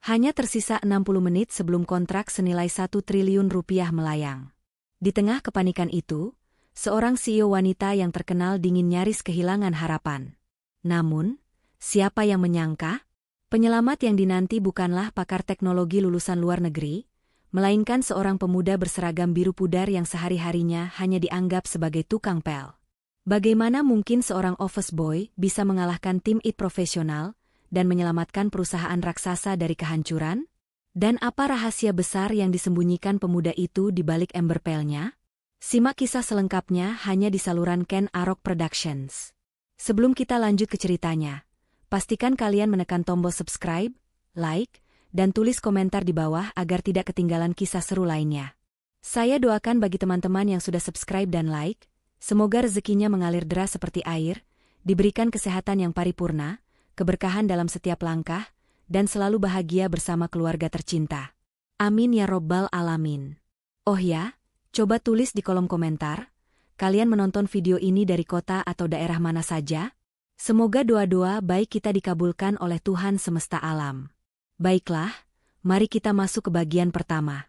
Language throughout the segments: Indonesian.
Hanya tersisa 60 menit sebelum kontrak senilai 1 triliun rupiah melayang. Di tengah kepanikan itu, seorang CEO wanita yang terkenal dingin nyaris kehilangan harapan. Namun, siapa yang menyangka? Penyelamat yang dinanti bukanlah pakar teknologi lulusan luar negeri, melainkan seorang pemuda berseragam biru pudar yang sehari-harinya hanya dianggap sebagai tukang pel. Bagaimana mungkin seorang office boy bisa mengalahkan tim IT profesional dan menyelamatkan perusahaan raksasa dari kehancuran? Dan apa rahasia besar yang disembunyikan pemuda itu di balik ember pelnya? Simak kisah selengkapnya hanya di saluran Ken Arok Productions. Sebelum kita lanjut ke ceritanya, pastikan kalian menekan tombol subscribe, like, dan tulis komentar di bawah agar tidak ketinggalan kisah seru lainnya. Saya doakan bagi teman-teman yang sudah subscribe dan like, semoga rezekinya mengalir deras seperti air, diberikan kesehatan yang paripurna, keberkahan dalam setiap langkah, dan selalu bahagia bersama keluarga tercinta. Amin ya robbal alamin. Oh ya, coba tulis di kolom komentar, kalian menonton video ini dari kota atau daerah mana saja? Semoga doa-doa baik kita dikabulkan oleh Tuhan semesta alam. Baiklah, mari kita masuk ke bagian pertama.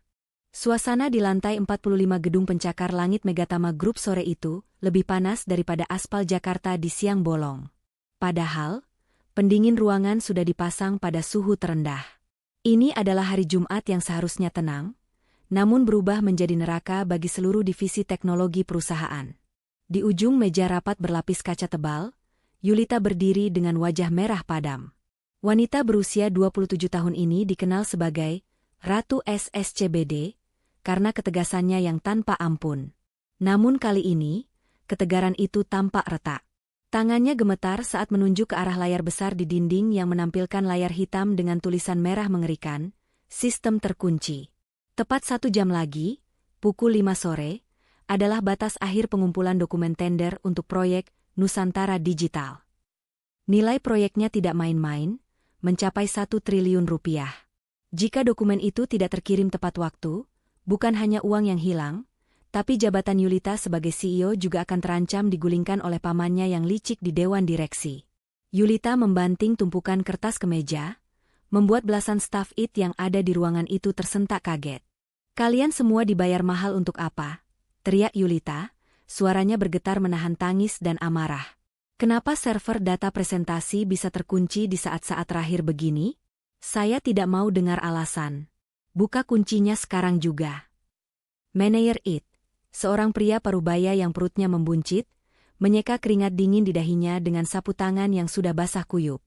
Suasana di lantai 45 gedung pencakar langit Megatama Group sore itu lebih panas daripada aspal Jakarta di siang bolong. Padahal, pendingin ruangan sudah dipasang pada suhu terendah. Ini adalah hari Jumat yang seharusnya tenang, namun berubah menjadi neraka bagi seluruh divisi teknologi perusahaan. Di ujung meja rapat berlapis kaca tebal, Yulita berdiri dengan wajah merah padam. Wanita berusia 27 tahun ini dikenal sebagai Ratu SSCBD karena ketegasannya yang tanpa ampun. Namun kali ini, ketegaran itu tampak retak. Tangannya gemetar saat menunjuk ke arah layar besar di dinding yang menampilkan layar hitam dengan tulisan merah mengerikan, sistem terkunci. Tepat 1 jam lagi, pukul 5 sore, adalah batas akhir pengumpulan dokumen tender untuk proyek Nusantara Digital. Nilai proyeknya tidak main-main, mencapai 1 triliun rupiah. Jika dokumen itu tidak terkirim tepat waktu, bukan hanya uang yang hilang, tapi jabatan Yulita sebagai CEO juga akan terancam digulingkan oleh pamannya yang licik di Dewan Direksi. Yulita membanting tumpukan kertas ke meja, membuat belasan staf IT yang ada di ruangan itu tersentak kaget. "Kalian semua dibayar mahal untuk apa?" teriak Yulita, suaranya bergetar menahan tangis dan amarah. "Kenapa server data presentasi bisa terkunci di saat-saat terakhir begini? Saya tidak mau dengar alasan. Buka kuncinya sekarang juga." Manajer IT, seorang pria parubaya yang perutnya membuncit, menyeka keringat dingin di dahinya dengan sapu tangan yang sudah basah kuyup.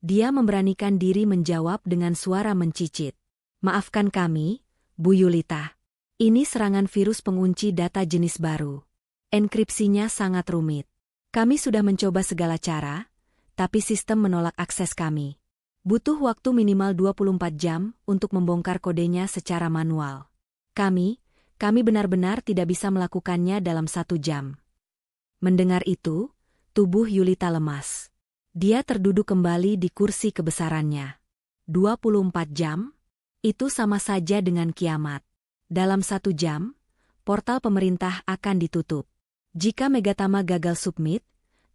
Dia memberanikan diri menjawab dengan suara mencicit. "Maafkan kami, Bu Yulita. Ini serangan virus pengunci data jenis baru. Enkripsinya sangat rumit. Kami sudah mencoba segala cara, tapi sistem menolak akses kami. Butuh waktu minimal 24 jam untuk membongkar kodenya secara manual. Kami benar-benar tidak bisa melakukannya dalam 1 jam." Mendengar itu, tubuh Yulita lemas. Dia terduduk kembali di kursi kebesarannya. 24 jam? Itu sama saja dengan kiamat. Dalam 1 jam, portal pemerintah akan ditutup. Jika Megatama gagal submit,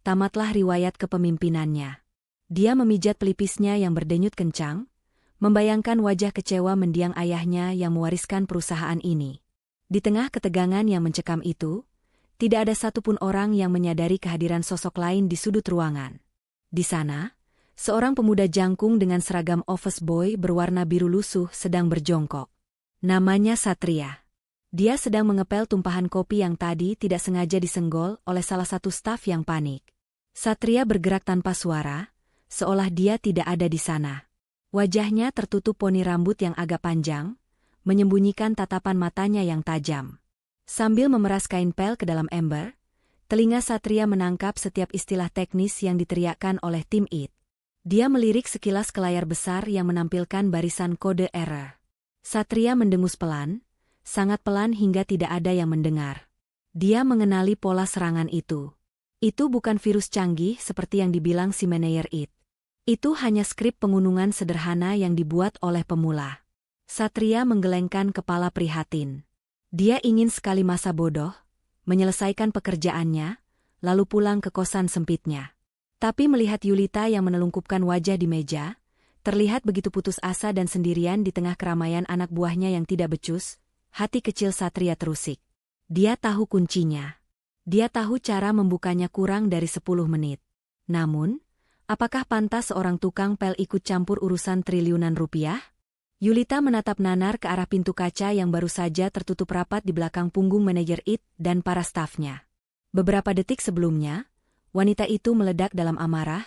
tamatlah riwayat kepemimpinannya. Dia memijat pelipisnya yang berdenyut kencang, membayangkan wajah kecewa mendiang ayahnya yang mewariskan perusahaan ini. Di tengah ketegangan yang mencekam itu, tidak ada satupun orang yang menyadari kehadiran sosok lain di sudut ruangan. Di sana, seorang pemuda jangkung dengan seragam office boy berwarna biru lusuh sedang berjongkok. Namanya Satria. Dia sedang mengepel tumpahan kopi yang tadi tidak sengaja disenggol oleh salah satu staf yang panik. Satria bergerak tanpa suara, seolah dia tidak ada di sana. Wajahnya tertutup poni rambut yang agak panjang, menyembunyikan tatapan matanya yang tajam. Sambil memeras kain pel ke dalam ember, telinga Satria menangkap setiap istilah teknis yang diteriakkan oleh tim IT. Dia melirik sekilas ke layar besar yang menampilkan barisan kode error. Satria mendengus pelan, sangat pelan hingga tidak ada yang mendengar. Dia mengenali pola serangan itu. Itu bukan virus canggih seperti yang dibilang si manajer IT. Itu hanya skrip pengunungan sederhana yang dibuat oleh pemula. Satria menggelengkan kepala prihatin. Dia ingin sekali masa bodoh, menyelesaikan pekerjaannya, lalu pulang ke kosan sempitnya. Tapi melihat Yulita yang menelungkupkan wajah di meja, Terlihat begitu putus asa dan sendirian di tengah keramaian anak buahnya yang tidak becus, hati kecil Satria terusik. Dia tahu kuncinya. Dia tahu cara membukanya kurang dari 10 menit. Namun, apakah pantas seorang tukang pel ikut campur urusan triliunan rupiah? Yulita menatap nanar ke arah pintu kaca yang baru saja tertutup rapat di belakang punggung manajer IT dan para stafnya. Beberapa detik sebelumnya, wanita itu meledak dalam amarah,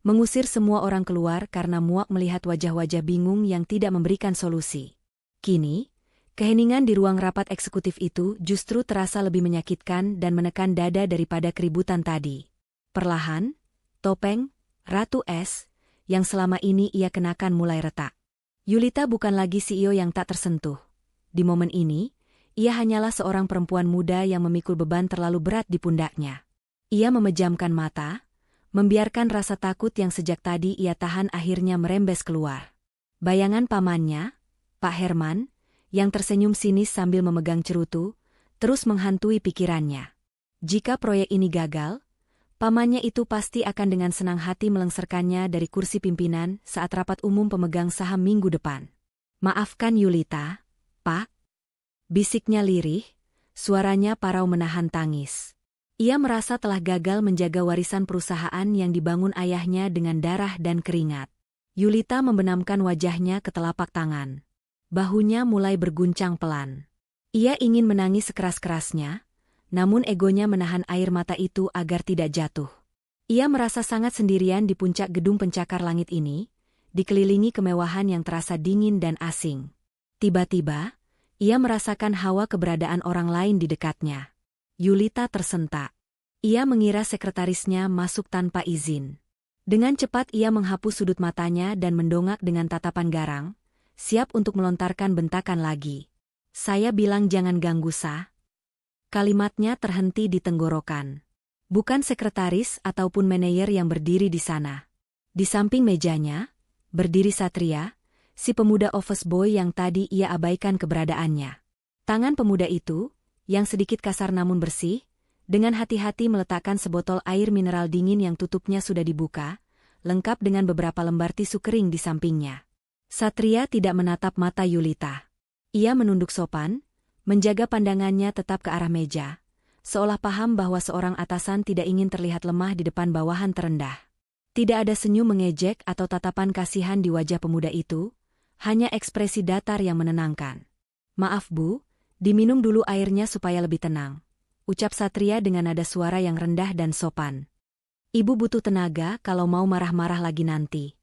mengusir semua orang keluar karena muak melihat wajah-wajah bingung yang tidak memberikan solusi. Kini, keheningan di ruang rapat eksekutif itu justru terasa lebih menyakitkan dan menekan dada daripada keributan tadi. Perlahan, topeng, Ratu Es, yang selama ini ia kenakan mulai retak. Yulita bukan lagi CEO yang tak tersentuh. Di momen ini, ia hanyalah seorang perempuan muda yang memikul beban terlalu berat di pundaknya. Ia memejamkan mata, membiarkan rasa takut yang sejak tadi ia tahan akhirnya merembes keluar. Bayangan pamannya, Pak Herman, yang tersenyum sinis sambil memegang cerutu, terus menghantui pikirannya. Jika proyek ini gagal, pamannya itu pasti akan dengan senang hati melengsarkannya dari kursi pimpinan saat rapat umum pemegang saham minggu depan. "Maafkan Yulita, Pak," bisiknya lirih, suaranya parau menahan tangis. Ia merasa telah gagal menjaga warisan perusahaan yang dibangun ayahnya dengan darah dan keringat. Yulita membenamkan wajahnya ke telapak tangan. Bahunya mulai berguncang pelan. Ia ingin menangis sekeras-kerasnya, namun egonya menahan air mata itu agar tidak jatuh. Ia merasa sangat sendirian di puncak gedung pencakar langit ini, dikelilingi kemewahan yang terasa dingin dan asing. Tiba-tiba, ia merasakan hawa keberadaan orang lain di dekatnya. Yulita tersentak. Ia mengira sekretarisnya masuk tanpa izin. Dengan cepat ia menghapus sudut matanya dan mendongak dengan tatapan garang, siap untuk melontarkan bentakan lagi. "Saya bilang jangan ganggu Sa." Kalimatnya terhenti di tenggorokan. Bukan sekretaris ataupun manajer yang berdiri di sana. Di samping mejanya, berdiri Satria, si pemuda office boy yang tadi ia abaikan keberadaannya. Tangan pemuda itu, yang sedikit kasar namun bersih, dengan hati-hati meletakkan sebotol air mineral dingin yang tutupnya sudah dibuka, lengkap dengan beberapa lembar tisu kering di sampingnya. Satria tidak menatap mata Yulita. Ia menunduk sopan, menjaga pandangannya tetap ke arah meja, seolah paham bahwa seorang atasan tidak ingin terlihat lemah di depan bawahan terendah. Tidak ada senyum mengejek atau tatapan kasihan di wajah pemuda itu, hanya ekspresi datar yang menenangkan. "Maaf Bu, diminum dulu airnya supaya lebih tenang," ucap Satria dengan nada suara yang rendah dan sopan. "Ibu butuh tenaga kalau mau marah-marah lagi nanti."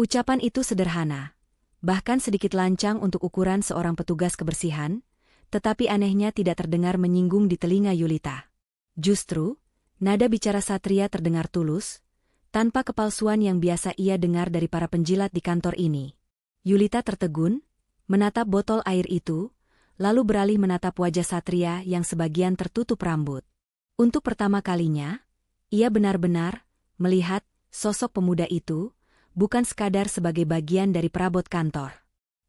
Ucapan itu sederhana, bahkan sedikit lancang untuk ukuran seorang petugas kebersihan, tetapi anehnya tidak terdengar menyinggung di telinga Yulita. Justru, nada bicara Satria terdengar tulus, tanpa kepalsuan yang biasa ia dengar dari para penjilat di kantor ini. Yulita tertegun, menatap botol air itu, lalu beralih menatap wajah Satria yang sebagian tertutup rambut. Untuk pertama kalinya, ia benar-benar melihat sosok pemuda itu, bukan sekadar sebagai bagian dari perabot kantor.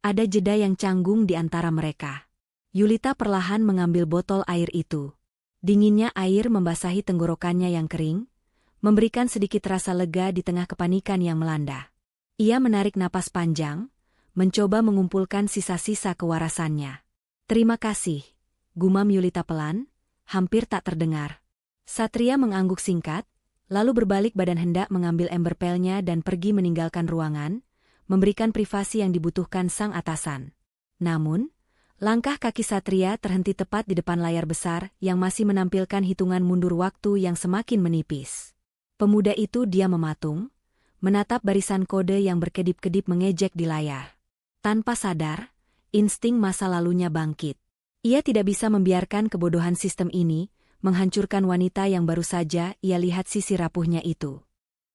Ada jeda yang canggung di antara mereka. Yulita perlahan mengambil botol air itu. Dinginnya air membasahi tenggorokannya yang kering, memberikan sedikit rasa lega di tengah kepanikan yang melanda. Ia menarik napas panjang, mencoba mengumpulkan sisa-sisa kewarasannya. "Terima kasih," gumam Yulita pelan, hampir tak terdengar. Satria mengangguk singkat, lalu berbalik badan hendak mengambil ember pelnya dan pergi meninggalkan ruangan, memberikan privasi yang dibutuhkan sang atasan. Namun, langkah kaki Satria terhenti tepat di depan layar besar yang masih menampilkan hitungan mundur waktu yang semakin menipis. Pemuda itu diam mematung, menatap barisan kode yang berkedip-kedip mengejek di layar. Tanpa sadar, insting masa lalunya bangkit. Ia tidak bisa membiarkan kebodohan sistem ini menghancurkan wanita yang baru saja ia lihat sisi rapuhnya itu.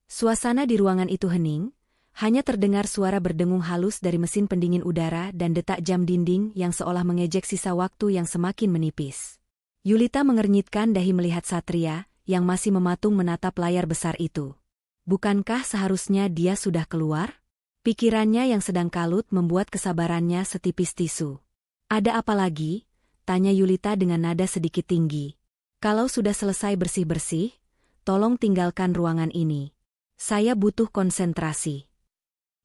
Suasana di ruangan itu hening, hanya terdengar suara berdengung halus dari mesin pendingin udara dan detak jam dinding yang seolah mengejek sisa waktu yang semakin menipis. Yulita mengernyitkan dahi melihat Satria yang masih mematung menatap layar besar itu. Bukankah seharusnya dia sudah keluar? Pikirannya yang sedang kalut membuat kesabarannya setipis tisu. "Ada apa lagi?" tanya Yulita dengan nada sedikit tinggi. "Kalau sudah selesai bersih-bersih, tolong tinggalkan ruangan ini. Saya butuh konsentrasi."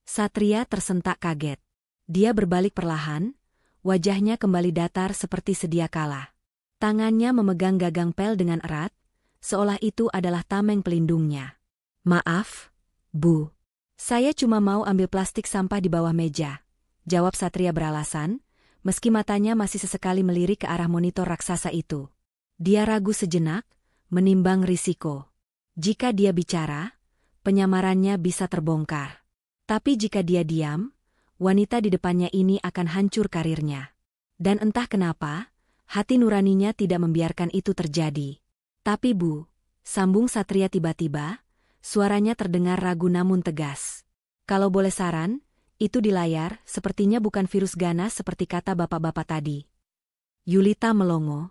Satria tersentak kaget. Dia berbalik perlahan, wajahnya kembali datar seperti sedia kala. Tangannya memegang gagang pel dengan erat, seolah itu adalah tameng pelindungnya. "Maaf, Bu. Saya cuma mau ambil plastik sampah di bawah meja," jawab Satria beralasan, meski matanya masih sesekali melirik ke arah monitor raksasa itu. Dia ragu sejenak, menimbang risiko. Jika dia bicara, penyamarannya bisa terbongkar. Tapi jika dia diam, wanita di depannya ini akan hancur karirnya. Dan entah kenapa, hati nuraninya tidak membiarkan itu terjadi. "Tapi Bu," sambung Satria tiba-tiba, suaranya terdengar ragu namun tegas. "Kalau boleh saran, itu di layar sepertinya bukan virus ganas seperti kata bapak-bapak tadi." Yulita melongo.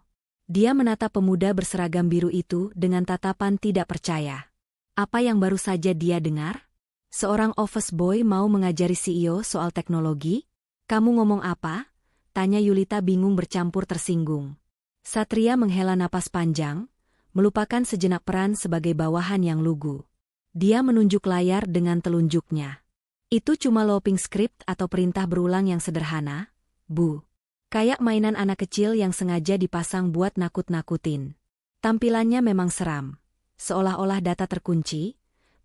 Dia menatap pemuda berseragam biru itu dengan tatapan tidak percaya. Apa yang baru saja dia dengar? Seorang office boy mau mengajari CEO soal teknologi? "Kamu ngomong apa?" tanya Yulita bingung bercampur tersinggung. Satria menghela napas panjang, melupakan sejenak peran sebagai bawahan yang lugu. Dia menunjuk layar dengan telunjuknya. "Itu cuma looping script atau perintah berulang yang sederhana, Bu. Kayak mainan anak kecil yang sengaja dipasang buat nakut-nakutin. Tampilannya memang seram, seolah-olah data terkunci,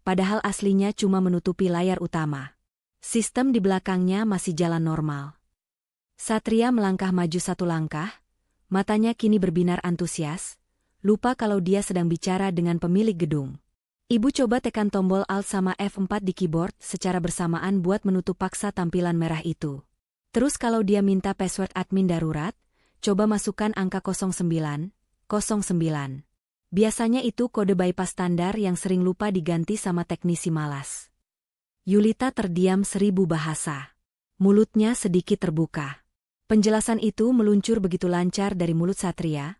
padahal aslinya cuma menutupi layar utama. Sistem di belakangnya masih jalan normal." Satria melangkah maju satu langkah, matanya kini berbinar antusias, lupa kalau dia sedang bicara dengan pemilik gedung. "Ibu coba tekan tombol Alt sama F4 di keyboard secara bersamaan buat menutup paksa tampilan merah itu. Terus kalau dia minta password admin darurat, coba masukkan angka 0909. Biasanya itu kode bypass standar yang sering lupa diganti sama teknisi malas." Yulita terdiam 1000 bahasa. Mulutnya sedikit terbuka. Penjelasan itu meluncur begitu lancar dari mulut Satria,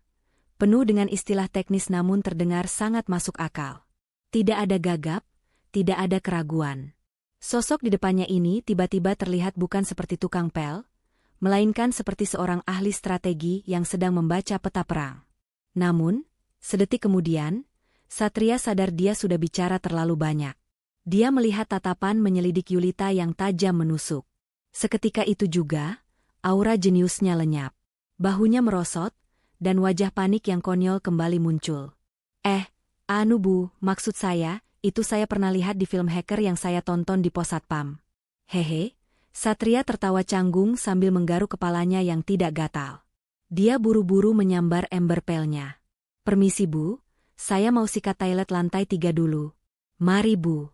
penuh dengan istilah teknis namun terdengar sangat masuk akal. Tidak ada gagap, tidak ada keraguan. Sosok di depannya ini tiba-tiba terlihat bukan seperti tukang pel, melainkan seperti seorang ahli strategi yang sedang membaca peta perang. Namun, sedetik kemudian, Satria sadar dia sudah bicara terlalu banyak. Dia melihat tatapan menyelidik Yulita yang tajam menusuk. Seketika itu juga, aura jeniusnya lenyap. Bahunya merosot, dan wajah panik yang konyol kembali muncul. Anu Bu, maksud saya, itu saya pernah lihat di film hacker yang saya tonton di pos satpam." "Hehe," Satria tertawa canggung sambil menggaruk kepalanya yang tidak gatal. Dia buru-buru menyambar ember pelnya. "Permisi Bu, saya mau sikat toilet lantai 3 dulu." "Mari Bu."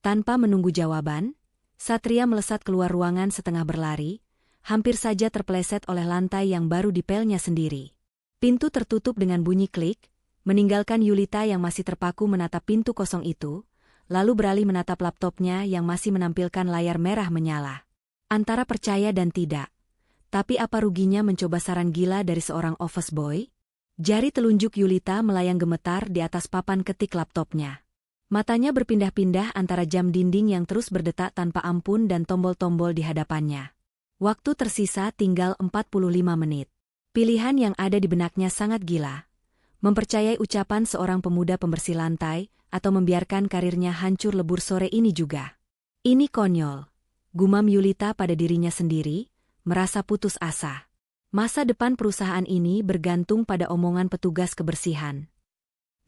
Tanpa menunggu jawaban, Satria melesat keluar ruangan setengah berlari, hampir saja terpeleset oleh lantai yang baru dipelnya sendiri. Pintu tertutup dengan bunyi klik, meninggalkan Yulita yang masih terpaku menatap pintu kosong itu, lalu beralih menatap laptopnya yang masih menampilkan layar merah menyala. Antara percaya dan tidak. Tapi apa ruginya mencoba saran gila dari seorang office boy? Jari telunjuk Yulita melayang gemetar di atas papan ketik laptopnya. Matanya berpindah-pindah antara jam dinding yang terus berdetak tanpa ampun dan tombol-tombol di hadapannya. Waktu tersisa tinggal 45 menit. Pilihan yang ada di benaknya sangat gila. Mempercayai ucapan seorang pemuda pembersih lantai, atau membiarkan karirnya hancur lebur sore ini juga. "Ini konyol," gumam Yulita pada dirinya sendiri, merasa putus asa. Masa depan perusahaan ini bergantung pada omongan petugas kebersihan.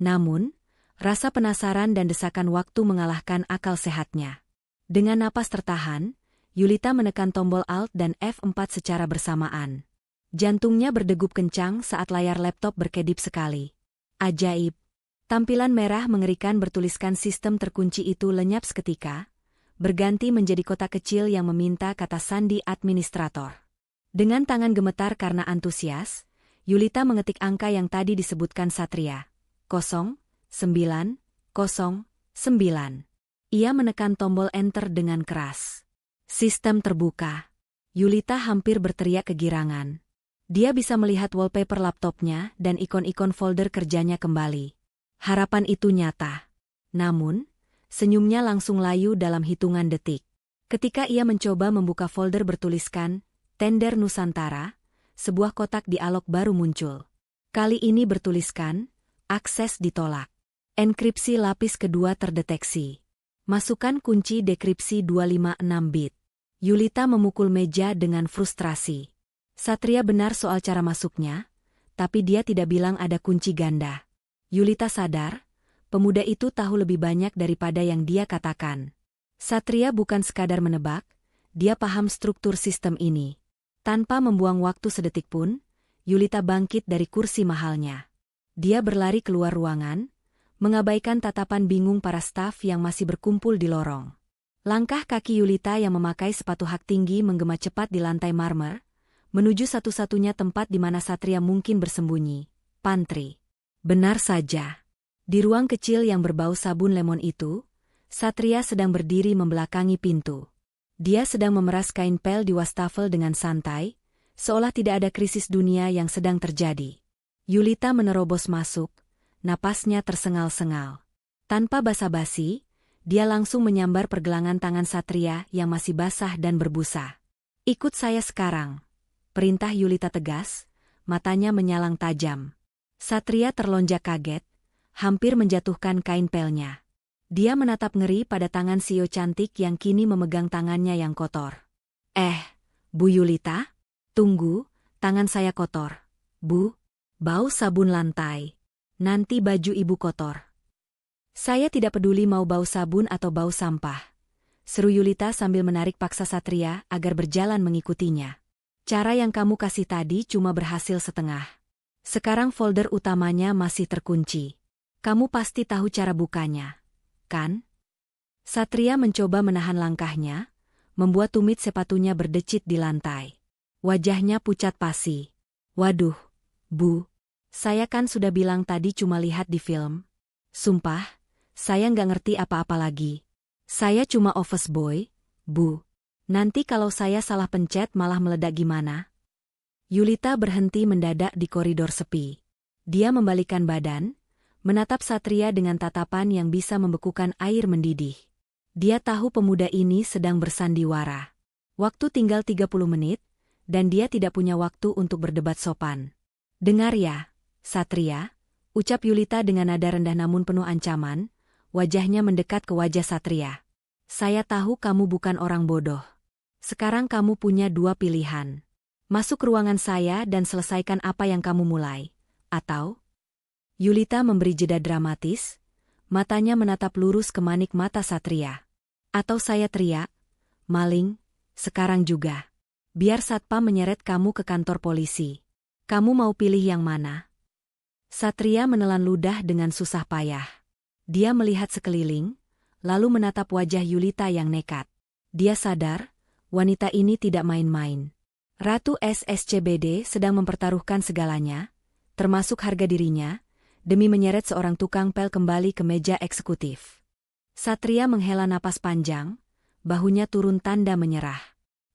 Namun, rasa penasaran dan desakan waktu mengalahkan akal sehatnya. Dengan napas tertahan, Yulita menekan tombol Alt dan F4 secara bersamaan. Jantungnya berdegup kencang saat layar laptop berkedip sekali. Ajaib. Tampilan merah mengerikan bertuliskan sistem terkunci itu lenyap seketika, berganti menjadi kotak kecil yang meminta kata sandi administrator. Dengan tangan gemetar karena antusias, Yulita mengetik angka yang tadi disebutkan Satria. 0909. Ia menekan tombol enter dengan keras. Sistem terbuka. Yulita hampir berteriak kegirangan. Dia bisa melihat wallpaper laptopnya dan ikon-ikon folder kerjanya kembali. Harapan itu nyata. Namun, senyumnya langsung layu dalam hitungan detik. Ketika ia mencoba membuka folder bertuliskan Tender Nusantara, sebuah kotak dialog baru muncul. Kali ini bertuliskan, akses ditolak. Enkripsi lapis kedua terdeteksi. Masukkan kunci dekripsi 256 bit. Yulita memukul meja dengan frustrasi. Satria benar soal cara masuknya, tapi dia tidak bilang ada kunci ganda. Yulita sadar, pemuda itu tahu lebih banyak daripada yang dia katakan. Satria bukan sekadar menebak, dia paham struktur sistem ini. Tanpa membuang waktu sedetik pun, Yulita bangkit dari kursi mahalnya. Dia berlari keluar ruangan, mengabaikan tatapan bingung para staf yang masih berkumpul di lorong. Langkah kaki Yulita yang memakai sepatu hak tinggi menggema cepat di lantai marmer, menuju satu-satunya tempat di mana Satria mungkin bersembunyi, pantry. Benar saja. Di ruang kecil yang berbau sabun lemon itu, Satria sedang berdiri membelakangi pintu. Dia sedang memeras kain pel di wastafel dengan santai, seolah tidak ada krisis dunia yang sedang terjadi. Yulita menerobos masuk, napasnya tersengal-sengal. Tanpa basa-basi, dia langsung menyambar pergelangan tangan Satria yang masih basah dan berbusa. "Ikut saya sekarang," perintah Yulita tegas, matanya menyalang tajam. Satria terlonjak kaget, hampir menjatuhkan kain pelnya. Dia menatap ngeri pada tangan Sio cantik yang kini memegang tangannya yang kotor. Bu Yulita? Tunggu, tangan saya kotor. Bu, bau sabun lantai. Nanti baju ibu kotor." "Saya tidak peduli mau bau sabun atau bau sampah," seru Yulita sambil menarik paksa Satria agar berjalan mengikutinya. "Cara yang kamu kasih tadi cuma berhasil setengah. Sekarang folder utamanya masih terkunci. Kamu pasti tahu cara bukanya, kan?" Satria mencoba menahan langkahnya, membuat tumit sepatunya berdecit di lantai. Wajahnya pucat pasi. "Waduh, Bu, saya kan sudah bilang tadi cuma lihat di film. Sumpah, saya nggak ngerti apa-apa lagi. Saya cuma office boy, Bu. Nanti kalau saya salah pencet malah meledak gimana?" Yulita berhenti mendadak di koridor sepi. Dia membalikkan badan, menatap Satria dengan tatapan yang bisa membekukan air mendidih. Dia tahu pemuda ini sedang bersandiwara. Waktu tinggal 30 menit, dan dia tidak punya waktu untuk berdebat sopan. "Dengar ya, Satria," ucap Yulita dengan nada rendah namun penuh ancaman, wajahnya mendekat ke wajah Satria. "Saya tahu kamu bukan orang bodoh. Sekarang kamu punya dua pilihan. Masuk ke ruangan saya dan selesaikan apa yang kamu mulai. Atau..." Yulita memberi jeda dramatis, matanya menatap lurus ke manik mata Satria. "Atau saya teriak, 'Maling,' sekarang juga. Biar satpam menyeret kamu ke kantor polisi. Kamu mau pilih yang mana?" Satria menelan ludah dengan susah payah. Dia melihat sekeliling, lalu menatap wajah Yulita yang nekat. Dia sadar, wanita ini tidak main-main. Ratu SSCBD sedang mempertaruhkan segalanya, termasuk harga dirinya, demi menyeret seorang tukang pel kembali ke meja eksekutif. Satria menghela napas panjang, bahunya turun tanda menyerah.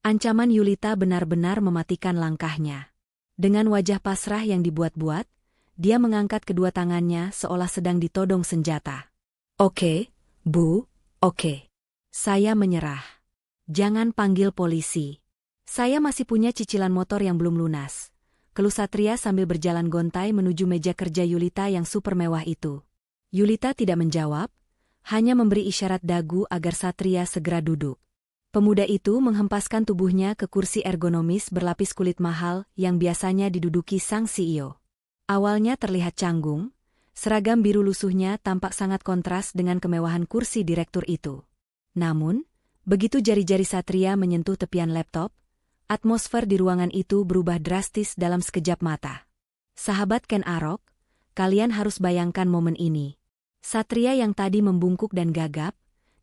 Ancaman Yulita benar-benar mematikan langkahnya. Dengan wajah pasrah yang dibuat-buat, dia mengangkat kedua tangannya seolah sedang ditodong senjata. "Oke, Bu, oke. Saya menyerah. Jangan panggil polisi. Saya masih punya cicilan motor yang belum lunas," keluh Satria sambil berjalan gontai menuju meja kerja Yulita yang super mewah itu. Yulita tidak menjawab, hanya memberi isyarat dagu agar Satria segera duduk. Pemuda itu menghempaskan tubuhnya ke kursi ergonomis berlapis kulit mahal yang biasanya diduduki sang CEO. Awalnya terlihat canggung, seragam biru lusuhnya tampak sangat kontras dengan kemewahan kursi direktur itu. Namun, begitu jari-jari Satria menyentuh tepian laptop, atmosfer di ruangan itu berubah drastis dalam sekejap mata. "Sahabat Ken Arok, kalian harus bayangkan momen ini." Satria yang tadi membungkuk dan gagap,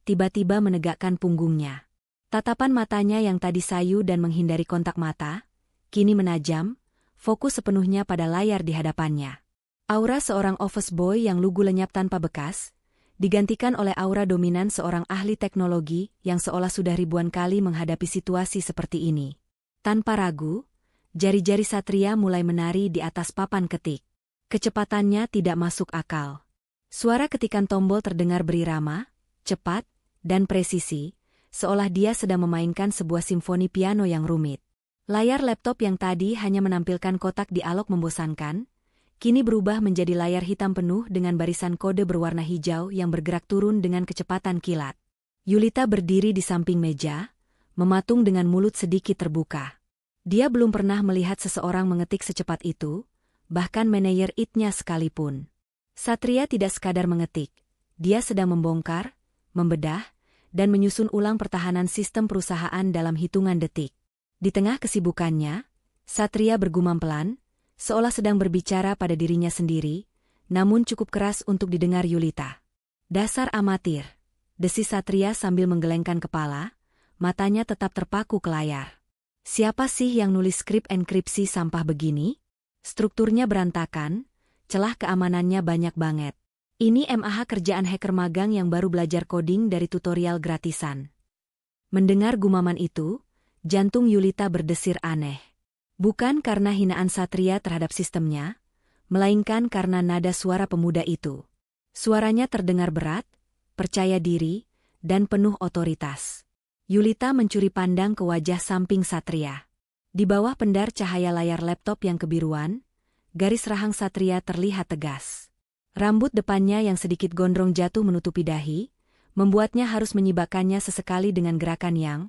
tiba-tiba menegakkan punggungnya. Tatapan matanya yang tadi sayu dan menghindari kontak mata, kini menajam, fokus sepenuhnya pada layar di hadapannya. Aura seorang office boy yang lugu lenyap tanpa bekas, digantikan oleh aura dominan seorang ahli teknologi yang seolah sudah ribuan kali menghadapi situasi seperti ini. Tanpa ragu, jari-jari Satria mulai menari di atas papan ketik. Kecepatannya tidak masuk akal. Suara ketikan tombol terdengar berirama, cepat, dan presisi, seolah dia sedang memainkan sebuah simfoni piano yang rumit. Layar laptop yang tadi hanya menampilkan kotak dialog membosankan, kini berubah menjadi layar hitam penuh dengan barisan kode berwarna hijau yang bergerak turun dengan kecepatan kilat. Yulita berdiri di samping meja, mematung dengan mulut sedikit terbuka. Dia belum pernah melihat seseorang mengetik secepat itu, bahkan manajer itnya sekalipun. Satria tidak sekadar mengetik, dia sedang membongkar, membedah, dan menyusun ulang pertahanan sistem perusahaan dalam hitungan detik. Di tengah kesibukannya, Satria bergumam pelan, seolah sedang berbicara pada dirinya sendiri, namun cukup keras untuk didengar Yulita. "Dasar amatir," desis Satria sambil menggelengkan kepala, matanya tetap terpaku ke layar. "Siapa sih yang nulis skrip enkripsi sampah begini? Strukturnya berantakan, celah keamanannya banyak banget. Ini MAH kerjaan hacker magang yang baru belajar coding dari tutorial gratisan." Mendengar gumaman itu, jantung Yulita berdesir aneh. Bukan karena hinaan Satria terhadap sistemnya, melainkan karena nada suara pemuda itu. Suaranya terdengar berat, percaya diri, dan penuh otoritas. Yulita mencuri pandang ke wajah samping Satria. Di bawah pendar cahaya layar laptop yang kebiruan, garis rahang Satria terlihat tegas. Rambut depannya yang sedikit gondrong jatuh menutupi dahi, membuatnya harus menyibakkannya sesekali dengan gerakan yang,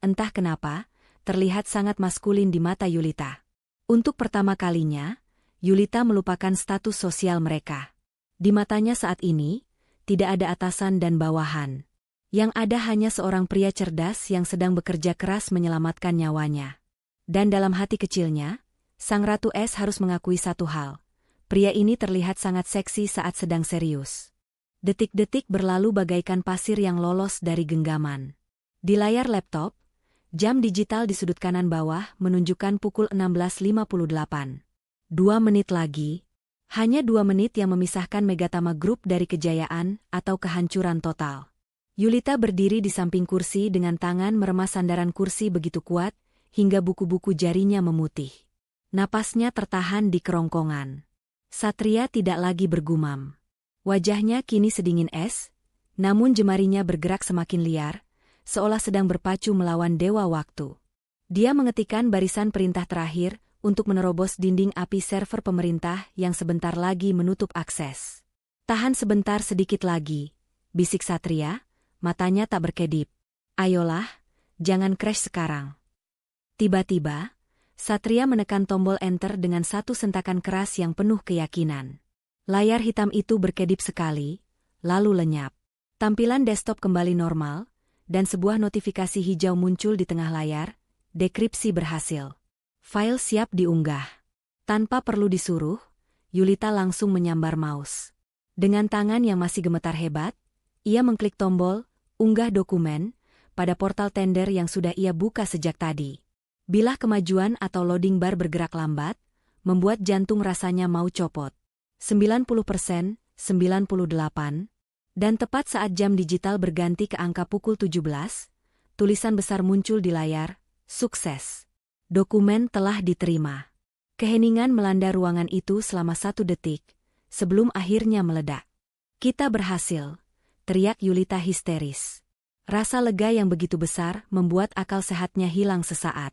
entah kenapa, terlihat sangat maskulin di mata Yulita. Untuk pertama kalinya, Yulita melupakan status sosial mereka. Di matanya saat ini, tidak ada atasan dan bawahan. Yang ada hanya seorang pria cerdas yang sedang bekerja keras menyelamatkan nyawanya. Dan dalam hati kecilnya, Sang Ratu Es harus mengakui satu hal. Pria ini terlihat sangat seksi saat sedang serius. Detik-detik berlalu bagaikan pasir yang lolos dari genggaman. Di layar laptop, jam digital di sudut kanan bawah menunjukkan pukul 16.58. 2 menit lagi. Hanya 2 menit yang memisahkan Megatama Group dari kejayaan atau kehancuran total. Yulita berdiri di samping kursi dengan tangan meremas sandaran kursi begitu kuat, hingga buku-buku jarinya memutih. Napasnya tertahan di kerongkongan. Satria tidak lagi bergumam. Wajahnya kini sedingin es, namun jemarinya bergerak semakin liar, seolah sedang berpacu melawan dewa waktu. Dia mengetikkan barisan perintah terakhir untuk menerobos dinding api server pemerintah yang sebentar lagi menutup akses. "Tahan sebentar sedikit lagi," bisik Satria, matanya tak berkedip. "Ayolah, jangan crash sekarang." Tiba-tiba, Satria menekan tombol enter dengan satu sentakan keras yang penuh keyakinan. Layar hitam itu berkedip sekali, lalu lenyap. Tampilan desktop kembali normal, dan sebuah notifikasi hijau muncul di tengah layar, "Dekripsi berhasil. File siap diunggah." Tanpa perlu disuruh, Yulita langsung menyambar mouse. Dengan tangan yang masih gemetar hebat, ia mengklik tombol "Unggah dokumen" pada portal tender yang sudah ia buka sejak tadi. Bilah kemajuan atau loading bar bergerak lambat, membuat jantung rasanya mau copot. 90%, 98, dan tepat saat jam digital berganti ke angka pukul 17, tulisan besar muncul di layar, "Sukses. Dokumen telah diterima." Keheningan melanda ruangan itu selama 1 detik, sebelum akhirnya meledak. "Kita berhasil," teriak Yulita histeris. Rasa lega yang begitu besar membuat akal sehatnya hilang sesaat.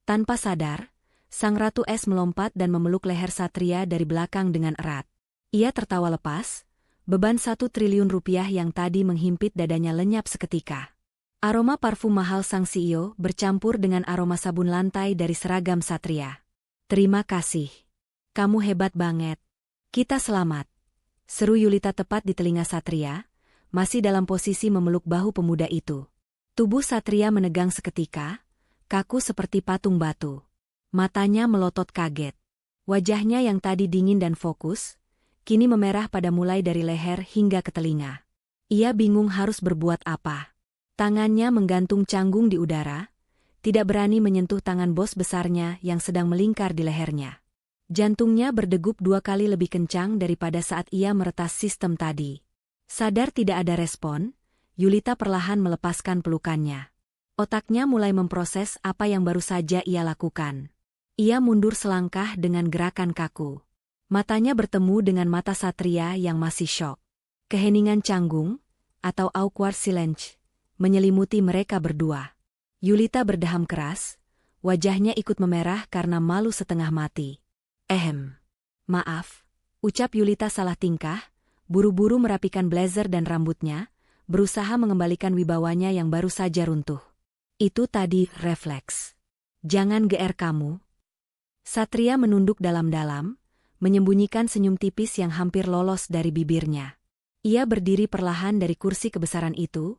Tanpa sadar, Sang Ratu Es melompat dan memeluk leher Satria dari belakang dengan erat. Ia tertawa lepas, beban 1 triliun rupiah yang tadi menghimpit dadanya lenyap seketika. Aroma parfum mahal sang CEO bercampur dengan aroma sabun lantai dari seragam Satria. "Terima kasih. Kamu hebat banget. Kita selamat," seru Yulita tepat di telinga Satria, masih dalam posisi memeluk bahu pemuda itu. Tubuh Satria menegang seketika, kaku seperti patung batu. Matanya melotot kaget. Wajahnya yang tadi dingin dan fokus, kini memerah pada mulai dari leher hingga ke telinga. Ia bingung harus berbuat apa. Tangannya menggantung canggung di udara, tidak berani menyentuh tangan bos besarnya yang sedang melingkar di lehernya. Jantungnya berdegup 2 kali lebih kencang daripada saat ia meretas sistem tadi. Sadar tidak ada respon, Yulita perlahan melepaskan pelukannya. Otaknya mulai memproses apa yang baru saja ia lakukan. Ia mundur selangkah dengan gerakan kaku. Matanya bertemu dengan mata Satria yang masih syok. Keheningan canggung, atau awkward silence, menyelimuti mereka berdua. Yulita berdeham keras, wajahnya ikut memerah karena malu setengah mati. Maaf, ucap Yulita salah tingkah, buru-buru merapikan blazer dan rambutnya, berusaha mengembalikan wibawanya yang baru saja runtuh. Itu tadi refleks. Jangan GR kamu. Satria menunduk dalam-dalam, menyembunyikan senyum tipis yang hampir lolos dari bibirnya. Ia berdiri perlahan dari kursi kebesaran itu,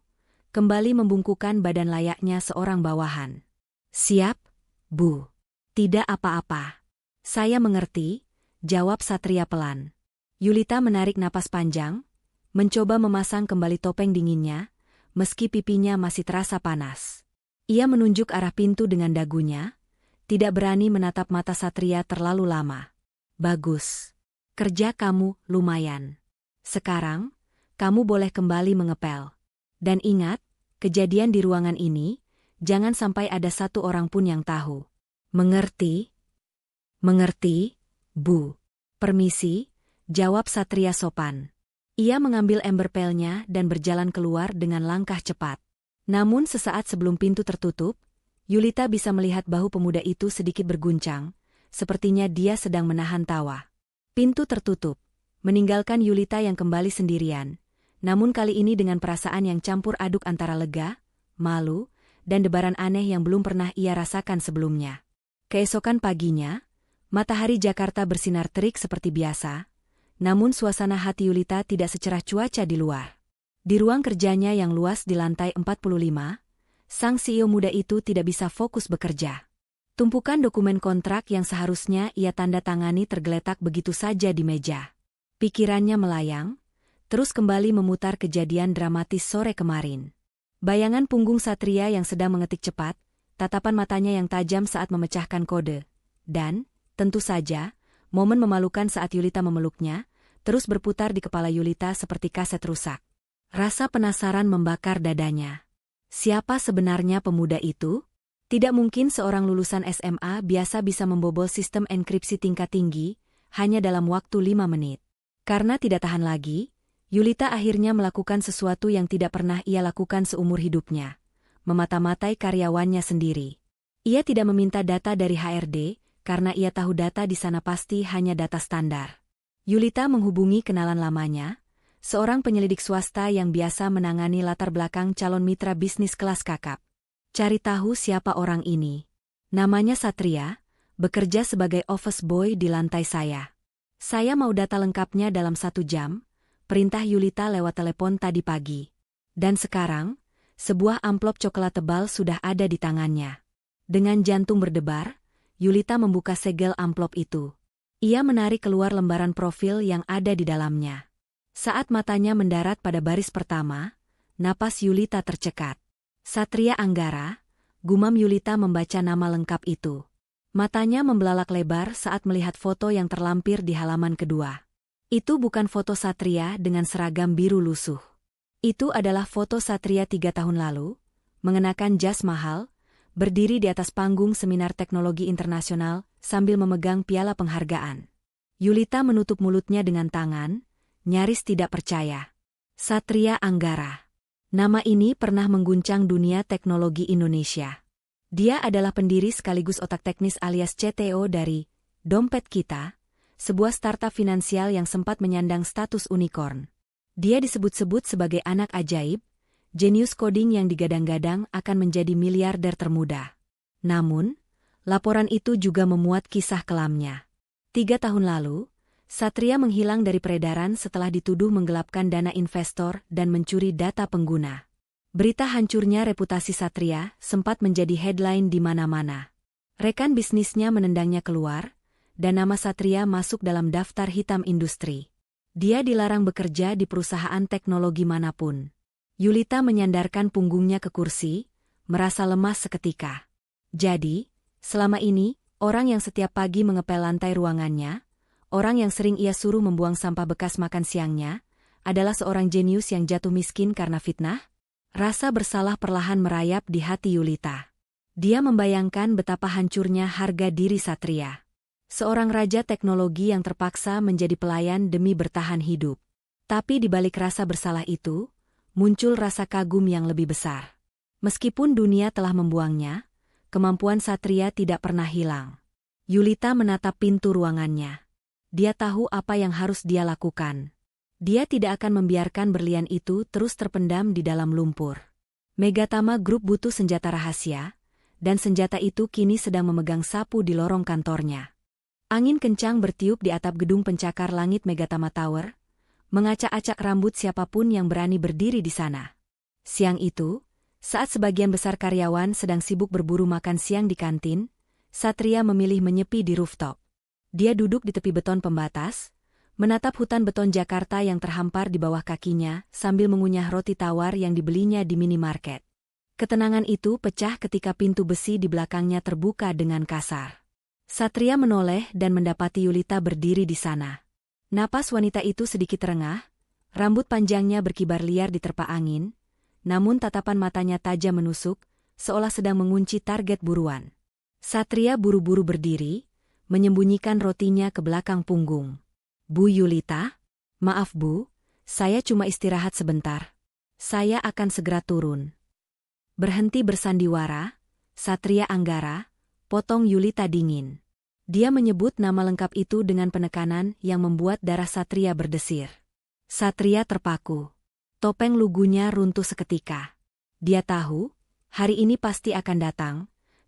kembali membungkukkan badan layaknya seorang bawahan. Siap, Bu. Tidak apa-apa. Saya mengerti, jawab Satria pelan. Yulita menarik napas panjang, mencoba memasang kembali topeng dinginnya, meski pipinya masih terasa panas. Ia menunjuk arah pintu dengan dagunya, tidak berani menatap mata Satria terlalu lama. Bagus. Kerja kamu lumayan. Sekarang, kamu boleh kembali mengepel. Dan ingat, kejadian di ruangan ini, jangan sampai ada satu orang pun yang tahu. Mengerti? Mengerti, Bu. Permisi, jawab Satria sopan. Ia mengambil ember pelnya dan berjalan keluar dengan langkah cepat. Namun sesaat sebelum pintu tertutup, Yulita bisa melihat bahu pemuda itu sedikit berguncang, sepertinya dia sedang menahan tawa. Pintu tertutup, meninggalkan Yulita yang kembali sendirian, namun kali ini dengan perasaan yang campur aduk antara lega, malu, dan debaran aneh yang belum pernah ia rasakan sebelumnya. Keesokan paginya, matahari Jakarta bersinar terik seperti biasa, namun suasana hati Yulita tidak secerah cuaca di luar. Di ruang kerjanya yang luas di lantai 45, sang CEO muda itu tidak bisa fokus bekerja. Tumpukan dokumen kontrak yang seharusnya ia tanda tangani tergeletak begitu saja di meja. Pikirannya melayang, terus kembali memutar kejadian dramatis sore kemarin. Bayangan punggung Satria yang sedang mengetik cepat, tatapan matanya yang tajam saat memecahkan kode, dan, tentu saja, momen memalukan saat Yulita memeluknya, terus berputar di kepala Yulita seperti kaset rusak. Rasa penasaran membakar dadanya. Siapa sebenarnya pemuda itu? Tidak mungkin seorang lulusan SMA biasa bisa membobol sistem enkripsi tingkat tinggi, hanya dalam waktu 5 menit. Karena tidak tahan lagi, Yulita akhirnya melakukan sesuatu yang tidak pernah ia lakukan seumur hidupnya. Memata-matai karyawannya sendiri. Ia tidak meminta data dari HRD, karena ia tahu data di sana pasti hanya data standar. Yulita menghubungi kenalan lamanya, seorang penyelidik swasta yang biasa menangani latar belakang calon mitra bisnis kelas kakap. Cari tahu siapa orang ini. Namanya Satria, bekerja sebagai office boy di lantai saya. Saya mau data lengkapnya dalam 1 jam, perintah Yulita lewat telepon tadi pagi. Dan sekarang, sebuah amplop coklat tebal sudah ada di tangannya. Dengan jantung berdebar, Yulita membuka segel amplop itu. Ia menarik keluar lembaran profil yang ada di dalamnya. Saat matanya mendarat pada baris pertama, napas Yulita tercekat. Satria Anggara, gumam Yulita membaca nama lengkap itu. Matanya membelalak lebar saat melihat foto yang terlampir di halaman kedua. Itu bukan foto Satria dengan seragam biru lusuh. Itu adalah foto Satria 3 tahun lalu, mengenakan jas mahal, berdiri di atas panggung seminar teknologi internasional sambil memegang piala penghargaan. Yulita menutup mulutnya dengan tangan, nyaris tidak percaya. Satria Anggara. Nama ini pernah mengguncang dunia teknologi Indonesia. Dia adalah pendiri sekaligus otak teknis alias CTO dari Dompet Kita, sebuah startup finansial yang sempat menyandang status unicorn. Dia disebut-sebut sebagai anak ajaib, jenius coding yang digadang-gadang akan menjadi miliarder termuda. Namun, laporan itu juga memuat kisah kelamnya. 3 tahun lalu, Satria menghilang dari peredaran setelah dituduh menggelapkan dana investor dan mencuri data pengguna. Berita hancurnya reputasi Satria sempat menjadi headline di mana-mana. Rekan bisnisnya menendangnya keluar, dan nama Satria masuk dalam daftar hitam industri. Dia dilarang bekerja di perusahaan teknologi manapun. Yulita menyandarkan punggungnya ke kursi, merasa lemas seketika. Jadi, selama ini, orang yang setiap pagi mengepel lantai ruangannya, orang yang sering ia suruh membuang sampah bekas makan siangnya, adalah seorang jenius yang jatuh miskin karena fitnah? Rasa bersalah perlahan merayap di hati Yulita. Dia membayangkan betapa hancurnya harga diri Satria. Seorang raja teknologi yang terpaksa menjadi pelayan demi bertahan hidup. Tapi di balik rasa bersalah itu, muncul rasa kagum yang lebih besar. Meskipun dunia telah membuangnya, kemampuan Satria tidak pernah hilang. Yulita menatap pintu ruangannya. Dia tahu apa yang harus dia lakukan. Dia tidak akan membiarkan berlian itu terus terpendam di dalam lumpur. Megatama Group butuh senjata rahasia, dan senjata itu kini sedang memegang sapu di lorong kantornya. Angin kencang bertiup di atap gedung pencakar langit Megatama Tower, mengacak-acak rambut siapapun yang berani berdiri di sana. Siang itu, saat sebagian besar karyawan sedang sibuk berburu makan siang di kantin, Satria memilih menyepi di rooftop. Dia duduk di tepi beton pembatas, menatap hutan beton Jakarta yang terhampar di bawah kakinya sambil mengunyah roti tawar yang dibelinya di minimarket. Ketenangan itu pecah ketika pintu besi di belakangnya terbuka dengan kasar. Satria menoleh dan mendapati Yulita berdiri di sana. Napas wanita itu sedikit terengah, rambut panjangnya berkibar liar diterpa angin, namun tatapan matanya tajam menusuk, seolah sedang mengunci target buruan. Satria buru-buru berdiri, menyembunyikan rotinya ke belakang punggung. Bu Yulita? Maaf Bu, saya cuma istirahat sebentar. Saya akan segera turun. Berhenti bersandiwara, Satria Anggara, potong Yulita dingin. Dia menyebut nama lengkap itu dengan penekanan yang membuat darah Satria berdesir. Satria terpaku. Topeng lugunya runtuh seketika. Dia tahu, hari ini pasti akan datang,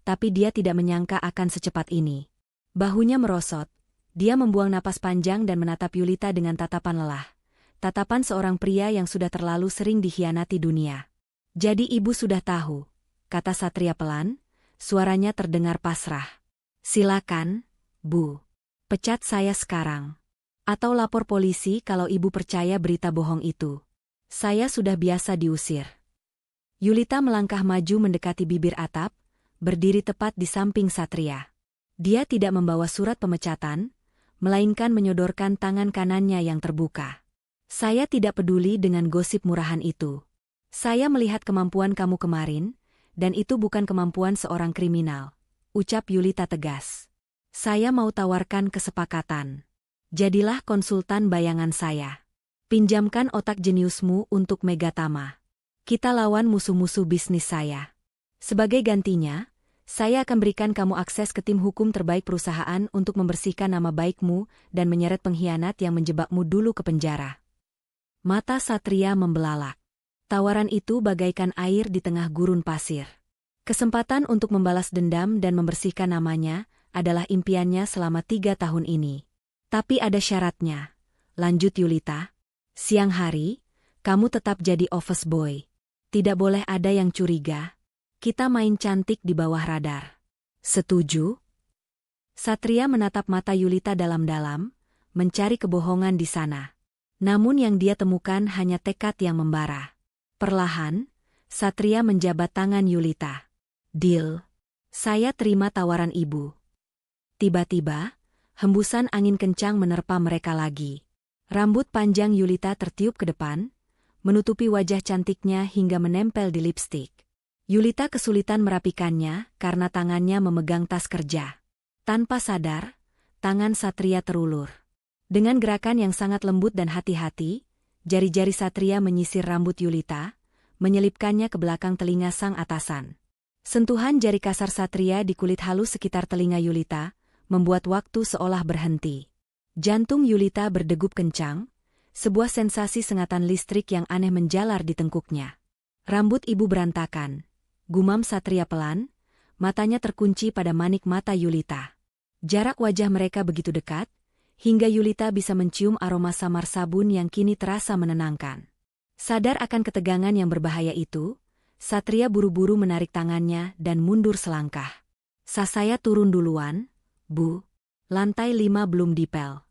tapi dia tidak menyangka akan secepat ini. Bahunya merosot, dia membuang napas panjang dan menatap Yulita dengan tatapan lelah. Tatapan seorang pria yang sudah terlalu sering dikhianati dunia. Jadi ibu sudah tahu, kata Satria pelan, suaranya terdengar pasrah. Silakan, Bu. Pecat saya sekarang. Atau lapor polisi kalau ibu percaya berita bohong itu. Saya sudah biasa diusir. Yulita melangkah maju mendekati bibir atap, berdiri tepat di samping Satria. Dia tidak membawa surat pemecatan, melainkan menyodorkan tangan kanannya yang terbuka. Saya tidak peduli dengan gosip murahan itu. Saya melihat kemampuan kamu kemarin, dan itu bukan kemampuan seorang kriminal, ucap Yulita tegas. Saya mau tawarkan kesepakatan. Jadilah konsultan bayangan saya. Pinjamkan otak jeniusmu untuk Megatama. Kita lawan musuh-musuh bisnis saya. Sebagai gantinya, saya akan berikan kamu akses ke tim hukum terbaik perusahaan untuk membersihkan nama baikmu dan menyeret pengkhianat yang menjebakmu dulu ke penjara. Mata Satria membelalak. Tawaran itu bagaikan air di tengah gurun pasir. Kesempatan untuk membalas dendam dan membersihkan namanya adalah impiannya selama 3 tahun ini. Tapi ada syaratnya, lanjut Yulita. Siang hari, kamu tetap jadi office boy. Tidak boleh ada yang curiga. Kita main cantik di bawah radar. Setuju? Satria menatap mata Yulita dalam-dalam, mencari kebohongan di sana. Namun yang dia temukan hanya tekad yang membara. Perlahan, Satria menjabat tangan Yulita. Deal. Saya terima tawaran ibu. Tiba-tiba, hembusan angin kencang menerpa mereka lagi. Rambut panjang Yulita tertiup ke depan, menutupi wajah cantiknya hingga menempel di lipstik. Yulita kesulitan merapikannya karena tangannya memegang tas kerja. Tanpa sadar, tangan Satria terulur. Dengan gerakan yang sangat lembut dan hati-hati, jari-jari Satria menyisir rambut Yulita, menyelipkannya ke belakang telinga sang atasan. Sentuhan jari kasar Satria di kulit halus sekitar telinga Yulita, membuat waktu seolah berhenti. Jantung Yulita berdegup kencang, sebuah sensasi sengatan listrik yang aneh menjalar di tengkuknya. Rambut ibu berantakan, gumam Satria pelan, matanya terkunci pada manik mata Yulita. Jarak wajah mereka begitu dekat, hingga Yulita bisa mencium aroma samar sabun yang kini terasa menenangkan. Sadar akan ketegangan yang berbahaya itu, Satria buru-buru menarik tangannya dan mundur selangkah. Saya turun duluan, Bu. Lantai 5 belum dipel.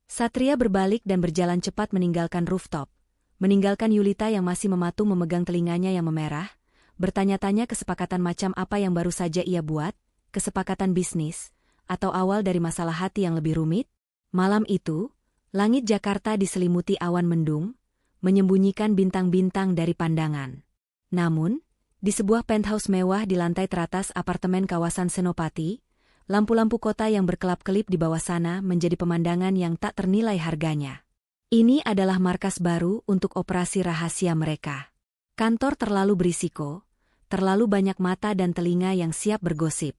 Satria berbalik dan berjalan cepat meninggalkan rooftop. Meninggalkan Yulita yang masih mematung memegang telinganya yang memerah, bertanya-tanya kesepakatan macam apa yang baru saja ia buat, kesepakatan bisnis, atau awal dari masalah hati yang lebih rumit. Malam itu, langit Jakarta diselimuti awan mendung, menyembunyikan bintang-bintang dari pandangan. Namun, di sebuah penthouse mewah di lantai teratas apartemen kawasan Senopati, lampu-lampu kota yang berkelap-kelip di bawah sana menjadi pemandangan yang tak ternilai harganya. Ini adalah markas baru untuk operasi rahasia mereka. Kantor terlalu berisiko, terlalu banyak mata dan telinga yang siap bergosip.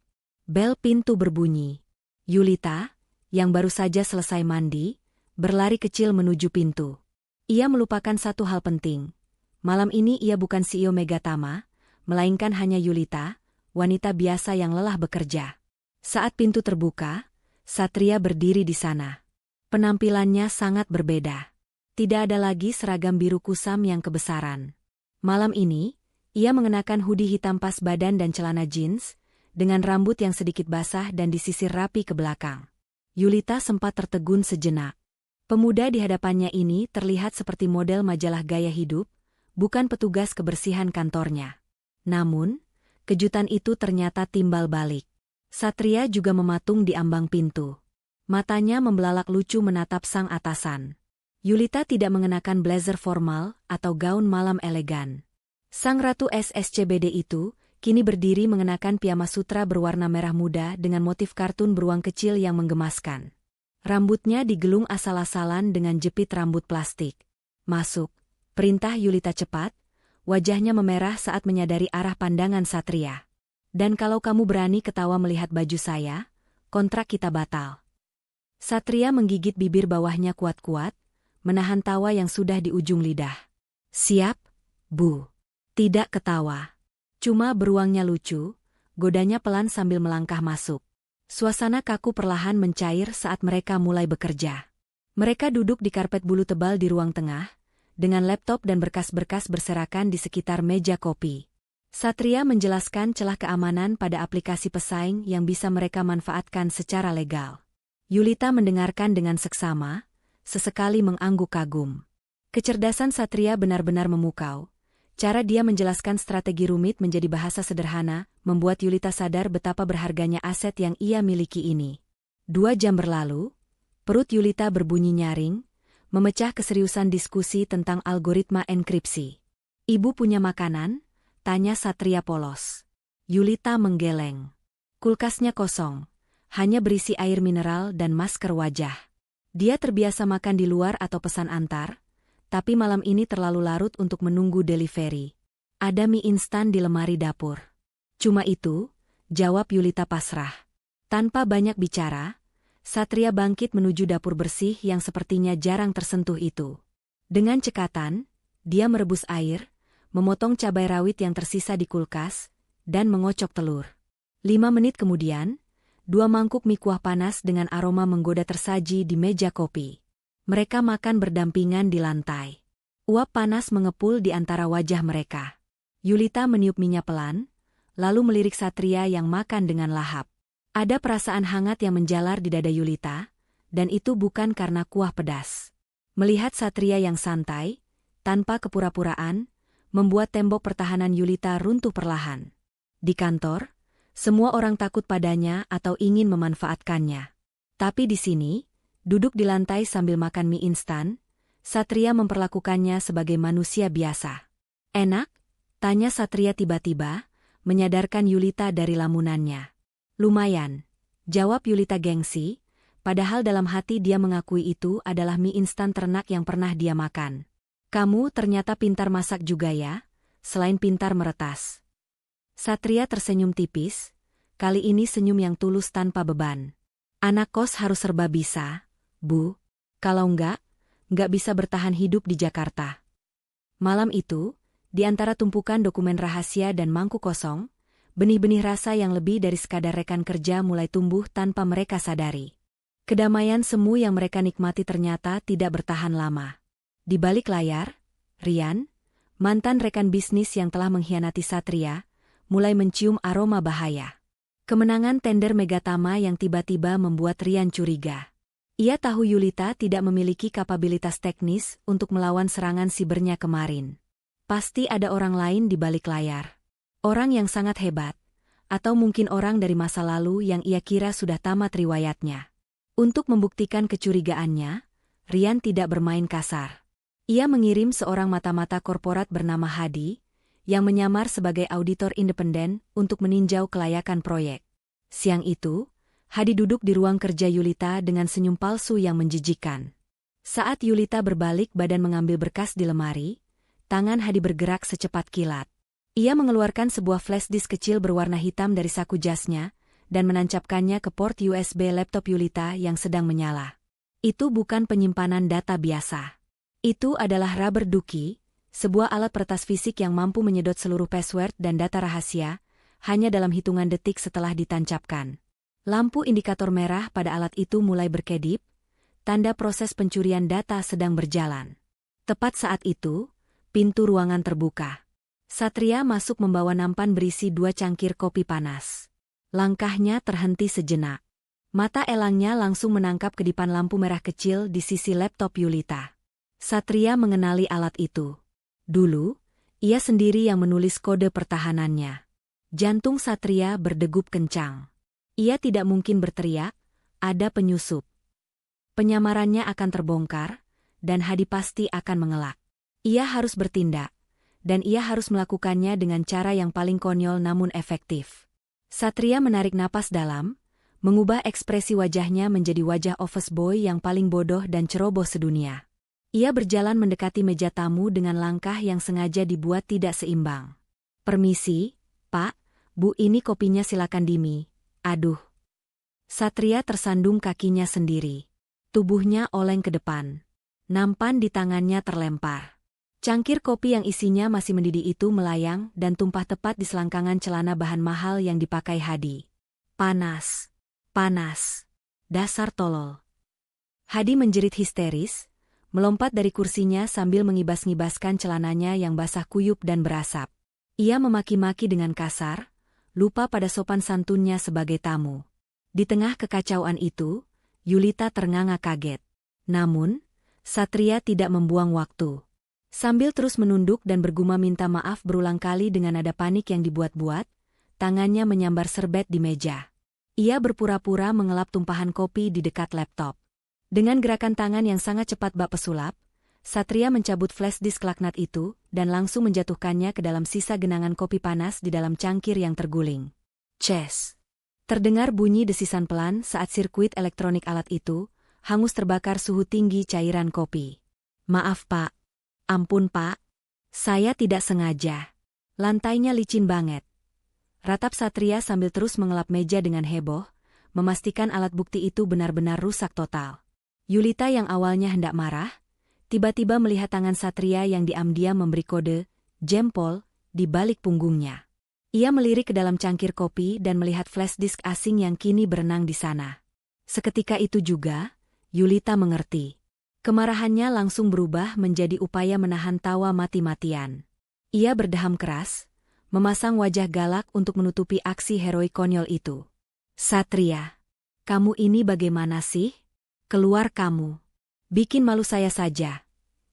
Bel pintu berbunyi. Yulita, yang baru saja selesai mandi, berlari kecil menuju pintu. Ia melupakan satu hal penting. Malam ini ia bukan CEO Megatama, melainkan hanya Yulita, wanita biasa yang lelah bekerja. Saat pintu terbuka, Satria berdiri di sana. Penampilannya sangat berbeda. Tidak ada lagi seragam biru kusam yang kebesaran. Malam ini, ia mengenakan hoodie hitam pas badan dan celana jeans, dengan rambut yang sedikit basah dan disisir rapi ke belakang. Yulita sempat tertegun sejenak. Pemuda di hadapannya ini terlihat seperti model majalah gaya hidup, bukan petugas kebersihan kantornya. Namun, kejutan itu ternyata timbal balik. Satria juga mematung di ambang pintu. Matanya membelalak lucu menatap sang atasan. Yulita tidak mengenakan blazer formal atau gaun malam elegan. Sang ratu SSCBD itu kini berdiri mengenakan piyama sutra berwarna merah muda dengan motif kartun beruang kecil yang menggemaskan. Rambutnya digelung asal-asalan dengan jepit rambut plastik. "Masuk," perintah Yulita cepat, wajahnya memerah saat menyadari arah pandangan Satria. "Dan kalau kamu berani ketawa melihat baju saya, kontrak kita batal." Satria menggigit bibir bawahnya kuat-kuat, menahan tawa yang sudah di ujung lidah. "Siap, Bu." Tidak ketawa. Cuma beruangnya lucu, godanya pelan sambil melangkah masuk. Suasana kaku perlahan mencair saat mereka mulai bekerja. Mereka duduk di karpet bulu tebal di ruang tengah, dengan laptop dan berkas-berkas berserakan di sekitar meja kopi. Satria menjelaskan celah keamanan pada aplikasi pesaing yang bisa mereka manfaatkan secara legal. Yulita mendengarkan dengan seksama, sesekali mengangguk kagum. Kecerdasan Satria benar-benar memukau. Cara dia menjelaskan strategi rumit menjadi bahasa sederhana, membuat Yulita sadar betapa berharganya aset yang ia miliki ini. 2 jam berlalu, perut Yulita berbunyi nyaring, memecah keseriusan diskusi tentang algoritma enkripsi. "Ibu punya makanan?" tanya Satria polos. Yulita menggeleng. Kulkasnya kosong, hanya berisi air mineral dan masker wajah. Dia terbiasa makan di luar atau pesan antar, tapi malam ini terlalu larut untuk menunggu delivery. "Ada mie instan di lemari dapur." "Cuma itu," jawab Yulita pasrah. Tanpa banyak bicara, Satria bangkit menuju dapur bersih yang sepertinya jarang tersentuh itu. Dengan cekatan, dia merebus air, memotong cabai rawit yang tersisa di kulkas, dan mengocok telur. 5 menit kemudian, 2 mangkuk mie kuah panas dengan aroma menggoda tersaji di meja kopi. Mereka makan berdampingan di lantai. Uap panas mengepul di antara wajah mereka. Yulita meniup minyak pelan, lalu melirik Satria yang makan dengan lahap. Ada perasaan hangat yang menjalar di dada Yulita, dan itu bukan karena kuah pedas. Melihat Satria yang santai, tanpa kepura-puraan, membuat tembok pertahanan Yulita runtuh perlahan. Di kantor, semua orang takut padanya atau ingin memanfaatkannya. Tapi di sini, duduk di lantai sambil makan mie instan, Satria memperlakukannya sebagai manusia biasa. "Enak?" tanya Satria tiba-tiba, menyadarkan Yulita dari lamunannya. "Lumayan," jawab Yulita gengsi, padahal dalam hati dia mengakui itu adalah mie instan ternak yang pernah dia makan. "Kamu ternyata pintar masak juga ya, selain pintar meretas." Satria tersenyum tipis, kali ini senyum yang tulus tanpa beban. "Anak kos harus serba bisa, Bu. Kalau nggak bisa bertahan hidup di Jakarta." Malam itu, di antara tumpukan dokumen rahasia dan mangkuk kosong, benih-benih rasa yang lebih dari sekadar rekan kerja mulai tumbuh tanpa mereka sadari. Kedamaian semu yang mereka nikmati ternyata tidak bertahan lama. Di balik layar, Rian, mantan rekan bisnis yang telah mengkhianati Satria, mulai mencium aroma bahaya. Kemenangan tender Megatama yang tiba-tiba membuat Rian curiga. Ia tahu Yulita tidak memiliki kapabilitas teknis untuk melawan serangan sibernya kemarin. Pasti ada orang lain di balik layar. Orang yang sangat hebat, atau mungkin orang dari masa lalu yang ia kira sudah tamat riwayatnya. Untuk membuktikan kecurigaannya, Rian tidak bermain kasar. Ia mengirim seorang mata-mata korporat bernama Hadi, yang menyamar sebagai auditor independen untuk meninjau kelayakan proyek. Siang itu, Hadi duduk di ruang kerja Yulita dengan senyum palsu yang menjijikan. Saat Yulita berbalik badan mengambil berkas di lemari, tangan Hadi bergerak secepat kilat. Ia mengeluarkan sebuah flash disk kecil berwarna hitam dari saku jasnya, dan menancapkannya ke port USB laptop Yulita yang sedang menyala. Itu bukan penyimpanan data biasa. Itu adalah rubber ducky, sebuah alat peretas fisik yang mampu menyedot seluruh password dan data rahasia, hanya dalam hitungan detik setelah ditancapkan. Lampu indikator merah pada alat itu mulai berkedip, tanda proses pencurian data sedang berjalan. Tepat saat itu, pintu ruangan terbuka. Satria masuk membawa nampan berisi 2 cangkir kopi panas. Langkahnya terhenti sejenak. Mata elangnya langsung menangkap kedipan lampu merah kecil di sisi laptop Yulita. Satria mengenali alat itu. Dulu, ia sendiri yang menulis kode pertahanannya. Jantung Satria berdegup kencang. Ia tidak mungkin berteriak, ada penyusup. Penyamarannya akan terbongkar, dan Hadi pasti akan mengelak. Ia harus bertindak, dan ia harus melakukannya dengan cara yang paling konyol namun efektif. Satria menarik napas dalam, mengubah ekspresi wajahnya menjadi wajah office boy yang paling bodoh dan ceroboh sedunia. Ia berjalan mendekati meja tamu dengan langkah yang sengaja dibuat tidak seimbang. "Permisi, Pak, Bu, ini kopinya silakan Dimi." Aduh. Satria tersandung kakinya sendiri. Tubuhnya oleng ke depan. Nampan di tangannya terlempar. Cangkir kopi yang isinya masih mendidih itu melayang dan tumpah tepat di selangkangan celana bahan mahal yang dipakai Hadi. Panas. Panas. Dasar tolol. Hadi menjerit histeris, melompat dari kursinya sambil mengibas-ngibaskan celananya yang basah kuyup dan berasap. Ia memaki-maki dengan kasar, lupa pada sopan santunnya sebagai tamu. Di tengah kekacauan itu, Yulita ternganga kaget. Namun, Satria tidak membuang waktu. Sambil terus menunduk dan bergumam minta maaf berulang kali dengan nada panik yang dibuat-buat, tangannya menyambar serbet di meja. Ia berpura-pura mengelap tumpahan kopi di dekat laptop. Dengan gerakan tangan yang sangat cepat bak pesulap, Satria mencabut flash disk laknat itu dan langsung menjatuhkannya ke dalam sisa genangan kopi panas di dalam cangkir yang terguling. Ces! Terdengar bunyi desisan pelan saat sirkuit elektronik alat itu hangus terbakar suhu tinggi cairan kopi. "Maaf, Pak. Ampun, Pak. Saya tidak sengaja. Lantainya licin banget." Ratap Satria sambil terus mengelap meja dengan heboh, memastikan alat bukti itu benar-benar rusak total. Yulita yang awalnya hendak marah, tiba-tiba melihat tangan Satria yang diam-diam memberi kode jempol di balik punggungnya. Ia melirik ke dalam cangkir kopi dan melihat flash disk asing yang kini berenang di sana. Seketika itu juga, Yulita mengerti. Kemarahannya langsung berubah menjadi upaya menahan tawa mati-matian. Ia berdeham keras, memasang wajah galak untuk menutupi aksi heroik konyol itu. "Satria, kamu ini bagaimana sih? Keluar kamu. Bikin malu saya saja,"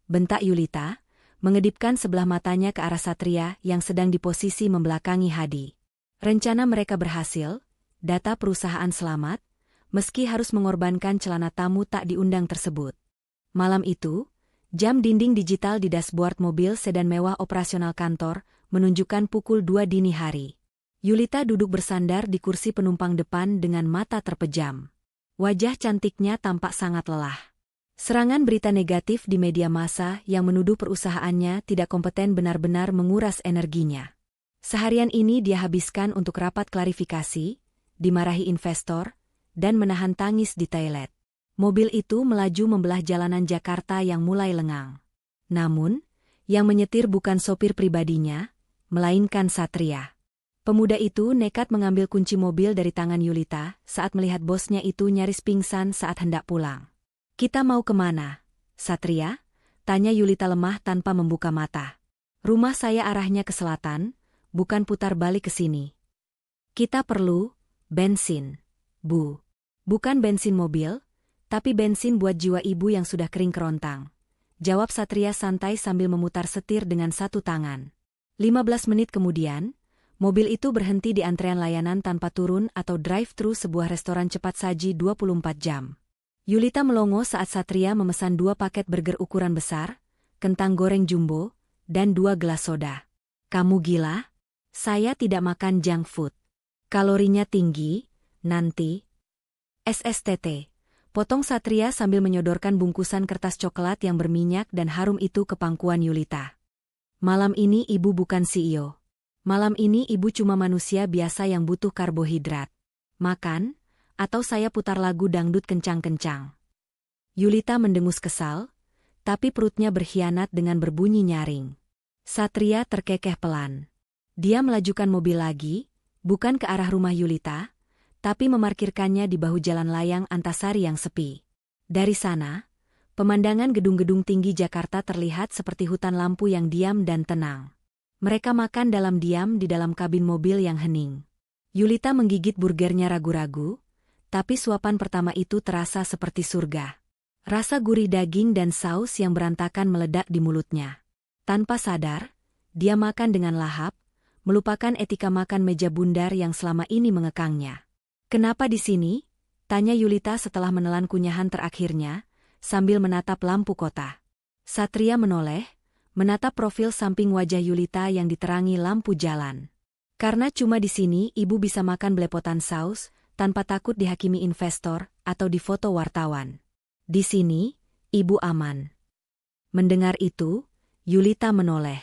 bentak Yulita, mengedipkan sebelah matanya ke arah Satria yang sedang di posisi membelakangi Hadi. Rencana mereka berhasil, data perusahaan selamat, meski harus mengorbankan celana tamu tak diundang tersebut. Malam itu, jam dinding digital di dashboard mobil sedan mewah operasional kantor menunjukkan pukul 2 dini hari. Yulita duduk bersandar di kursi penumpang depan dengan mata terpejam. Wajah cantiknya tampak sangat lelah. Serangan berita negatif di media massa yang menuduh perusahaannya tidak kompeten benar-benar menguras energinya. Seharian ini dia habiskan untuk rapat klarifikasi, dimarahi investor, dan menahan tangis di toilet. Mobil itu melaju membelah jalanan Jakarta yang mulai lengang. Namun, yang menyetir bukan sopir pribadinya, melainkan Satria. Pemuda itu nekat mengambil kunci mobil dari tangan Yulita saat melihat bosnya itu nyaris pingsan saat hendak pulang. "Kita mau kemana, Satria?" tanya Yulita lemah tanpa membuka mata. "Rumah saya arahnya ke selatan, bukan putar balik ke sini." "Kita perlu bensin, Bu." "Bukan bensin mobil, tapi bensin buat jiwa ibu yang sudah kering kerontang," jawab Satria santai sambil memutar setir dengan satu tangan. 15 menit kemudian, mobil itu berhenti di antrean layanan tanpa turun atau drive-thru sebuah restoran cepat saji 24 jam. Yulita melongo saat Satria memesan 2 paket burger ukuran besar, kentang goreng jumbo, dan 2 gelas soda. "Kamu gila? Saya tidak makan junk food. Kalorinya tinggi, nanti." "SSTT," potong Satria sambil menyodorkan bungkusan kertas coklat yang berminyak dan harum itu ke pangkuan Yulita. "Malam ini ibu bukan CEO. Malam ini ibu cuma manusia biasa yang butuh karbohidrat. Makan, atau saya putar lagu dangdut kencang-kencang." Yulita mendengus kesal, tapi perutnya berkhianat dengan berbunyi nyaring. Satria terkekeh pelan. Dia melajukan mobil lagi, bukan ke arah rumah Yulita, tapi memarkirkannya di bahu jalan layang Antasari yang sepi. Dari sana, pemandangan gedung-gedung tinggi Jakarta terlihat seperti hutan lampu yang diam dan tenang. Mereka makan dalam diam di dalam kabin mobil yang hening. Yulita menggigit burgernya ragu-ragu, tapi suapan pertama itu terasa seperti surga. Rasa gurih daging dan saus yang berantakan meledak di mulutnya. Tanpa sadar, dia makan dengan lahap, melupakan etika makan meja bundar yang selama ini mengekangnya. "Kenapa di sini?" tanya Yulita setelah menelan kunyahan terakhirnya, sambil menatap lampu kota. Satria menoleh, menatap profil samping wajah Yulita yang diterangi lampu jalan. "Karena cuma di sini ibu bisa makan belepotan saus, tanpa takut dihakimi investor atau difoto wartawan. Di sini, ibu aman." Mendengar itu, Yulita menoleh.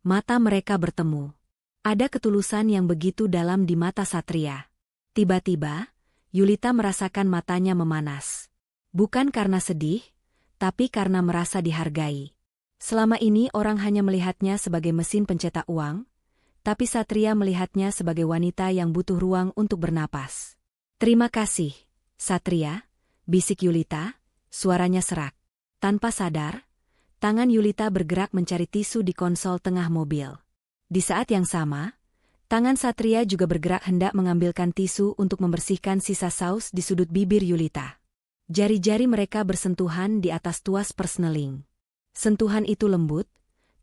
Mata mereka bertemu. Ada ketulusan yang begitu dalam di mata Satria. Tiba-tiba, Yulita merasakan matanya memanas. Bukan karena sedih, tapi karena merasa dihargai. Selama ini orang hanya melihatnya sebagai mesin pencetak uang, tapi Satria melihatnya sebagai wanita yang butuh ruang untuk bernapas. "Terima kasih, Satria," bisik Yulita, suaranya serak. Tanpa sadar, tangan Yulita bergerak mencari tisu di konsol tengah mobil. Di saat yang sama, tangan Satria juga bergerak hendak mengambilkan tisu untuk membersihkan sisa saus di sudut bibir Yulita. Jari-jari mereka bersentuhan di atas tuas persneling. Sentuhan itu lembut,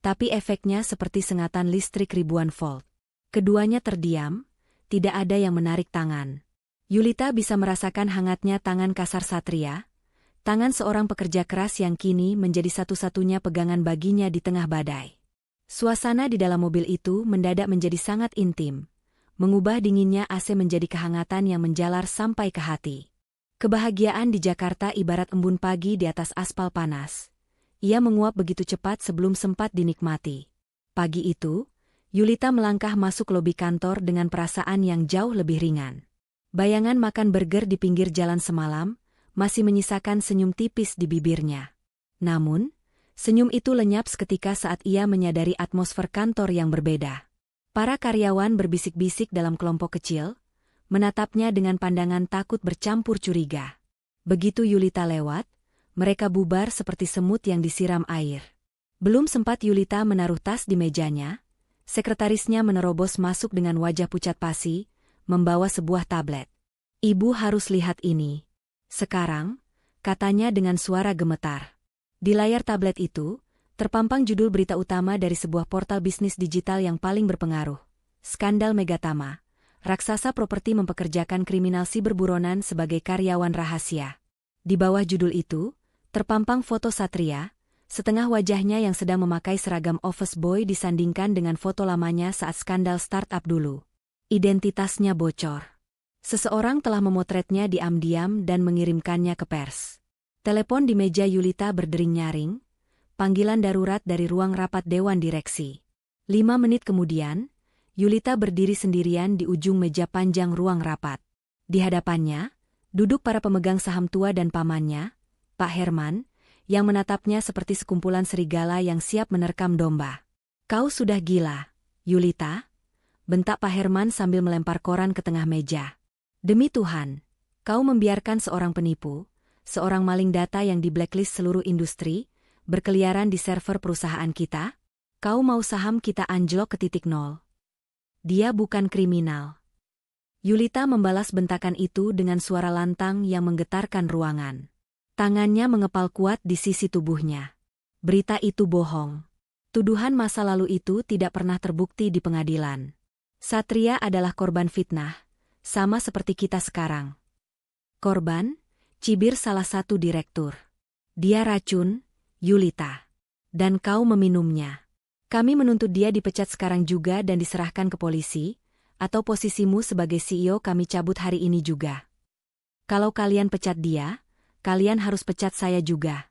tapi efeknya seperti sengatan listrik ribuan volt. Keduanya terdiam, tidak ada yang menarik tangan. Yulita bisa merasakan hangatnya tangan kasar Satria, tangan seorang pekerja keras yang kini menjadi satu-satunya pegangan baginya di tengah badai. Suasana di dalam mobil itu mendadak menjadi sangat intim, mengubah dinginnya AC menjadi kehangatan yang menjalar sampai ke hati. Kebahagiaan di Jakarta ibarat embun pagi di atas aspal panas. Ia menguap begitu cepat sebelum sempat dinikmati. Pagi itu, Yulita melangkah masuk lobi kantor dengan perasaan yang jauh lebih ringan. Bayangan makan burger di pinggir jalan semalam masih menyisakan senyum tipis di bibirnya. Namun, senyum itu lenyap seketika saat ia menyadari atmosfer kantor yang berbeda. Para karyawan berbisik-bisik dalam kelompok kecil, menatapnya dengan pandangan takut bercampur curiga. Begitu Yulita lewat, mereka bubar seperti semut yang disiram air. Belum sempat Yulita menaruh tas di mejanya, sekretarisnya menerobos masuk dengan wajah pucat pasi, membawa sebuah tablet. "Ibu harus lihat ini sekarang," katanya dengan suara gemetar. Di layar tablet itu, terpampang judul berita utama dari sebuah portal bisnis digital yang paling berpengaruh. "Skandal Megatama. Raksasa properti mempekerjakan kriminal siber buronan sebagai karyawan rahasia." Di bawah judul itu, terpampang foto Satria, setengah wajahnya yang sedang memakai seragam office boy disandingkan dengan foto lamanya saat skandal startup dulu. Identitasnya bocor. Seseorang telah memotretnya diam-diam dan mengirimkannya ke pers. Telepon di meja Yulita berdering nyaring, panggilan darurat dari ruang rapat Dewan Direksi. 5 menit kemudian, Yulita berdiri sendirian di ujung meja panjang ruang rapat. Di hadapannya, duduk para pemegang saham tua dan pamannya, Pak Herman, yang menatapnya seperti sekumpulan serigala yang siap menerkam domba. "Kau sudah gila, Yulita," bentak Pak Herman sambil melempar koran ke tengah meja. "Demi Tuhan, kau membiarkan seorang penipu, seorang maling data yang di-blacklist seluruh industri, berkeliaran di server perusahaan kita? Kau mau saham kita anjlok ke titik nol? Dia bukan kriminal." Yulita membalas bentakan itu dengan suara lantang yang menggetarkan ruangan. Tangannya mengepal kuat di sisi tubuhnya. Berita itu bohong. Tuduhan masa lalu itu tidak pernah terbukti di pengadilan. Satria adalah korban fitnah, sama seperti kita sekarang. Korban, cibir salah satu direktur. Dia racun, Yulita. Dan kau meminumnya. Kami menuntut dia dipecat sekarang juga dan diserahkan ke polisi, atau posisimu sebagai CEO kami cabut hari ini juga. Kalau kalian pecat dia, kalian harus pecat saya juga.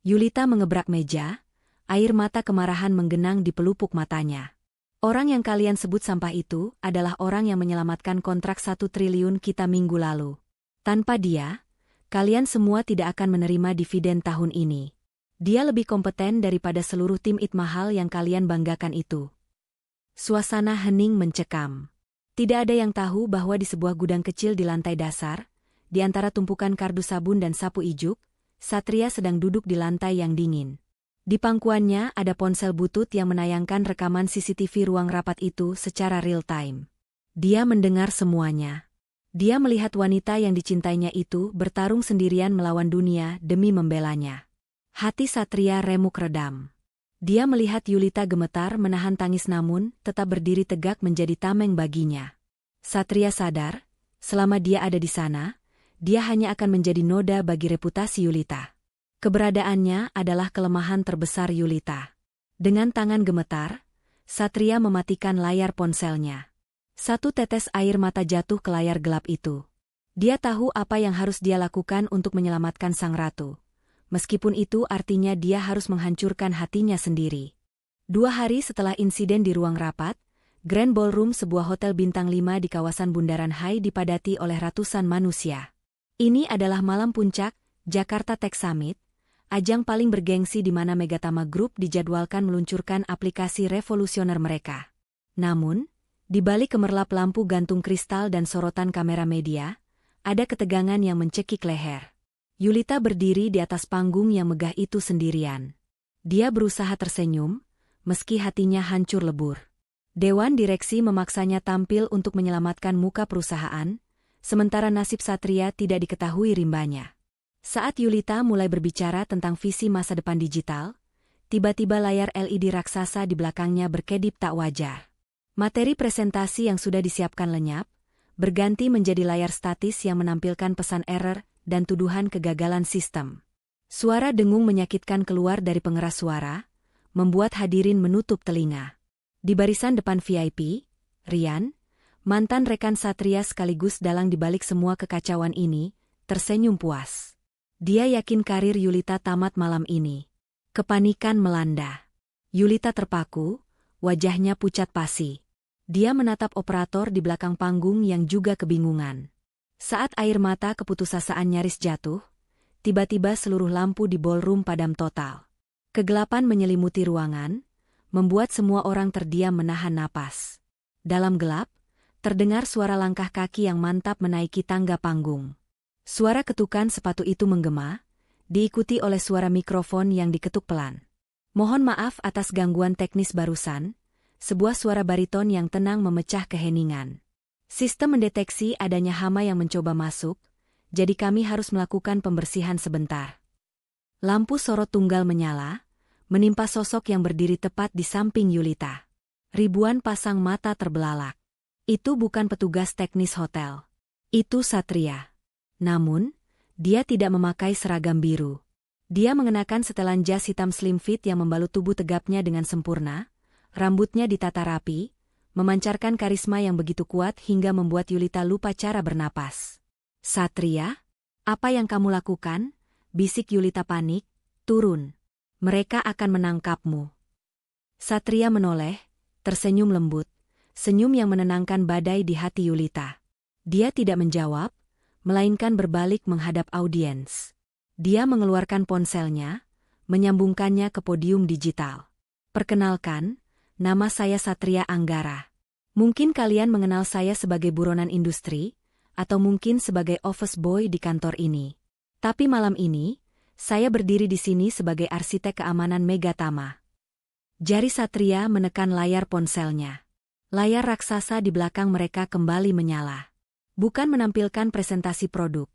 Yulita mengebrak meja, air mata kemarahan menggenang di pelupuk matanya. Orang yang kalian sebut sampah itu adalah orang yang menyelamatkan kontrak 1 triliun kita minggu lalu. Tanpa dia, kalian semua tidak akan menerima dividen tahun ini. Dia lebih kompeten daripada seluruh tim Itmahal yang kalian banggakan itu. Suasana hening mencekam. Tidak ada yang tahu bahwa di sebuah gudang kecil di lantai dasar, di antara tumpukan kardus sabun dan sapu ijuk, Satria sedang duduk di lantai yang dingin. Di pangkuannya ada ponsel butut yang menayangkan rekaman CCTV ruang rapat itu secara real-time. Dia mendengar semuanya. Dia melihat wanita yang dicintainya itu bertarung sendirian melawan dunia demi membelanya. Hati Satria remuk redam. Dia melihat Yulita gemetar menahan tangis namun tetap berdiri tegak menjadi tameng baginya. Satria sadar, selama dia ada di sana, dia hanya akan menjadi noda bagi reputasi Yulita. Keberadaannya adalah kelemahan terbesar Yulita. Dengan tangan gemetar, Satria mematikan layar ponselnya. Satu tetes air mata jatuh ke layar gelap itu. Dia tahu apa yang harus dia lakukan untuk menyelamatkan sang ratu. Meskipun itu artinya dia harus menghancurkan hatinya sendiri. 2 hari setelah insiden di ruang rapat, Grand Ballroom sebuah hotel bintang 5 di kawasan Bundaran HI dipadati oleh ratusan manusia. Ini adalah malam puncak Jakarta Tech Summit, ajang paling bergengsi di mana Megatama Group dijadwalkan meluncurkan aplikasi revolusioner mereka. Namun, di balik kemerlap lampu gantung kristal dan sorotan kamera media, ada ketegangan yang mencekik leher. Yulita berdiri di atas panggung yang megah itu sendirian. Dia berusaha tersenyum, meski hatinya hancur lebur. Dewan direksi memaksanya tampil untuk menyelamatkan muka perusahaan, sementara nasib Satria tidak diketahui rimbanya. Saat Yulita mulai berbicara tentang visi masa depan digital, tiba-tiba layar LED raksasa di belakangnya berkedip tak wajar. Materi presentasi yang sudah disiapkan lenyap, berganti menjadi layar statis yang menampilkan pesan error dan tuduhan kegagalan sistem. Suara dengung menyakitkan keluar dari pengeras suara, membuat hadirin menutup telinga. Di barisan depan VIP, Rian, mantan rekan Satria sekaligus dalang di balik semua kekacauan ini, tersenyum puas. Dia yakin karir Yulita tamat malam ini. Kepanikan melanda. Yulita terpaku, wajahnya pucat pasi. Dia menatap operator di belakang panggung yang juga kebingungan. Saat air mata keputusasaan nyaris jatuh, tiba-tiba seluruh lampu di ballroom padam total. Kegelapan menyelimuti ruangan, membuat semua orang terdiam menahan napas. Dalam gelap, terdengar suara langkah kaki yang mantap menaiki tangga panggung. Suara ketukan sepatu itu menggema, diikuti oleh suara mikrofon yang diketuk pelan. Mohon maaf atas gangguan teknis barusan, sebuah suara bariton yang tenang memecah keheningan. Sistem mendeteksi adanya hama yang mencoba masuk, jadi kami harus melakukan pembersihan sebentar. Lampu sorot tunggal menyala, menimpa sosok yang berdiri tepat di samping Yulita. Ribuan pasang mata terbelalak. Itu bukan petugas teknis hotel. Itu Satria. Namun, dia tidak memakai seragam biru. Dia mengenakan setelan jas hitam slim fit yang membalut tubuh tegapnya dengan sempurna, rambutnya ditata rapi, memancarkan karisma yang begitu kuat hingga membuat Yulita lupa cara bernapas. Satria, apa yang kamu lakukan? Bisik Yulita panik, turun. Mereka akan menangkapmu. Satria menoleh, tersenyum lembut, senyum yang menenangkan badai di hati Yulita. Dia tidak menjawab, melainkan berbalik menghadap audiens. Dia mengeluarkan ponselnya, menyambungkannya ke podium digital. Perkenalkan, nama saya Satria Anggara. Mungkin kalian mengenal saya sebagai buronan industri, atau mungkin sebagai office boy di kantor ini. Tapi malam ini, saya berdiri di sini sebagai arsitek keamanan Megatama. Jari Satria menekan layar ponselnya. Layar raksasa di belakang mereka kembali menyala. Bukan menampilkan presentasi produk,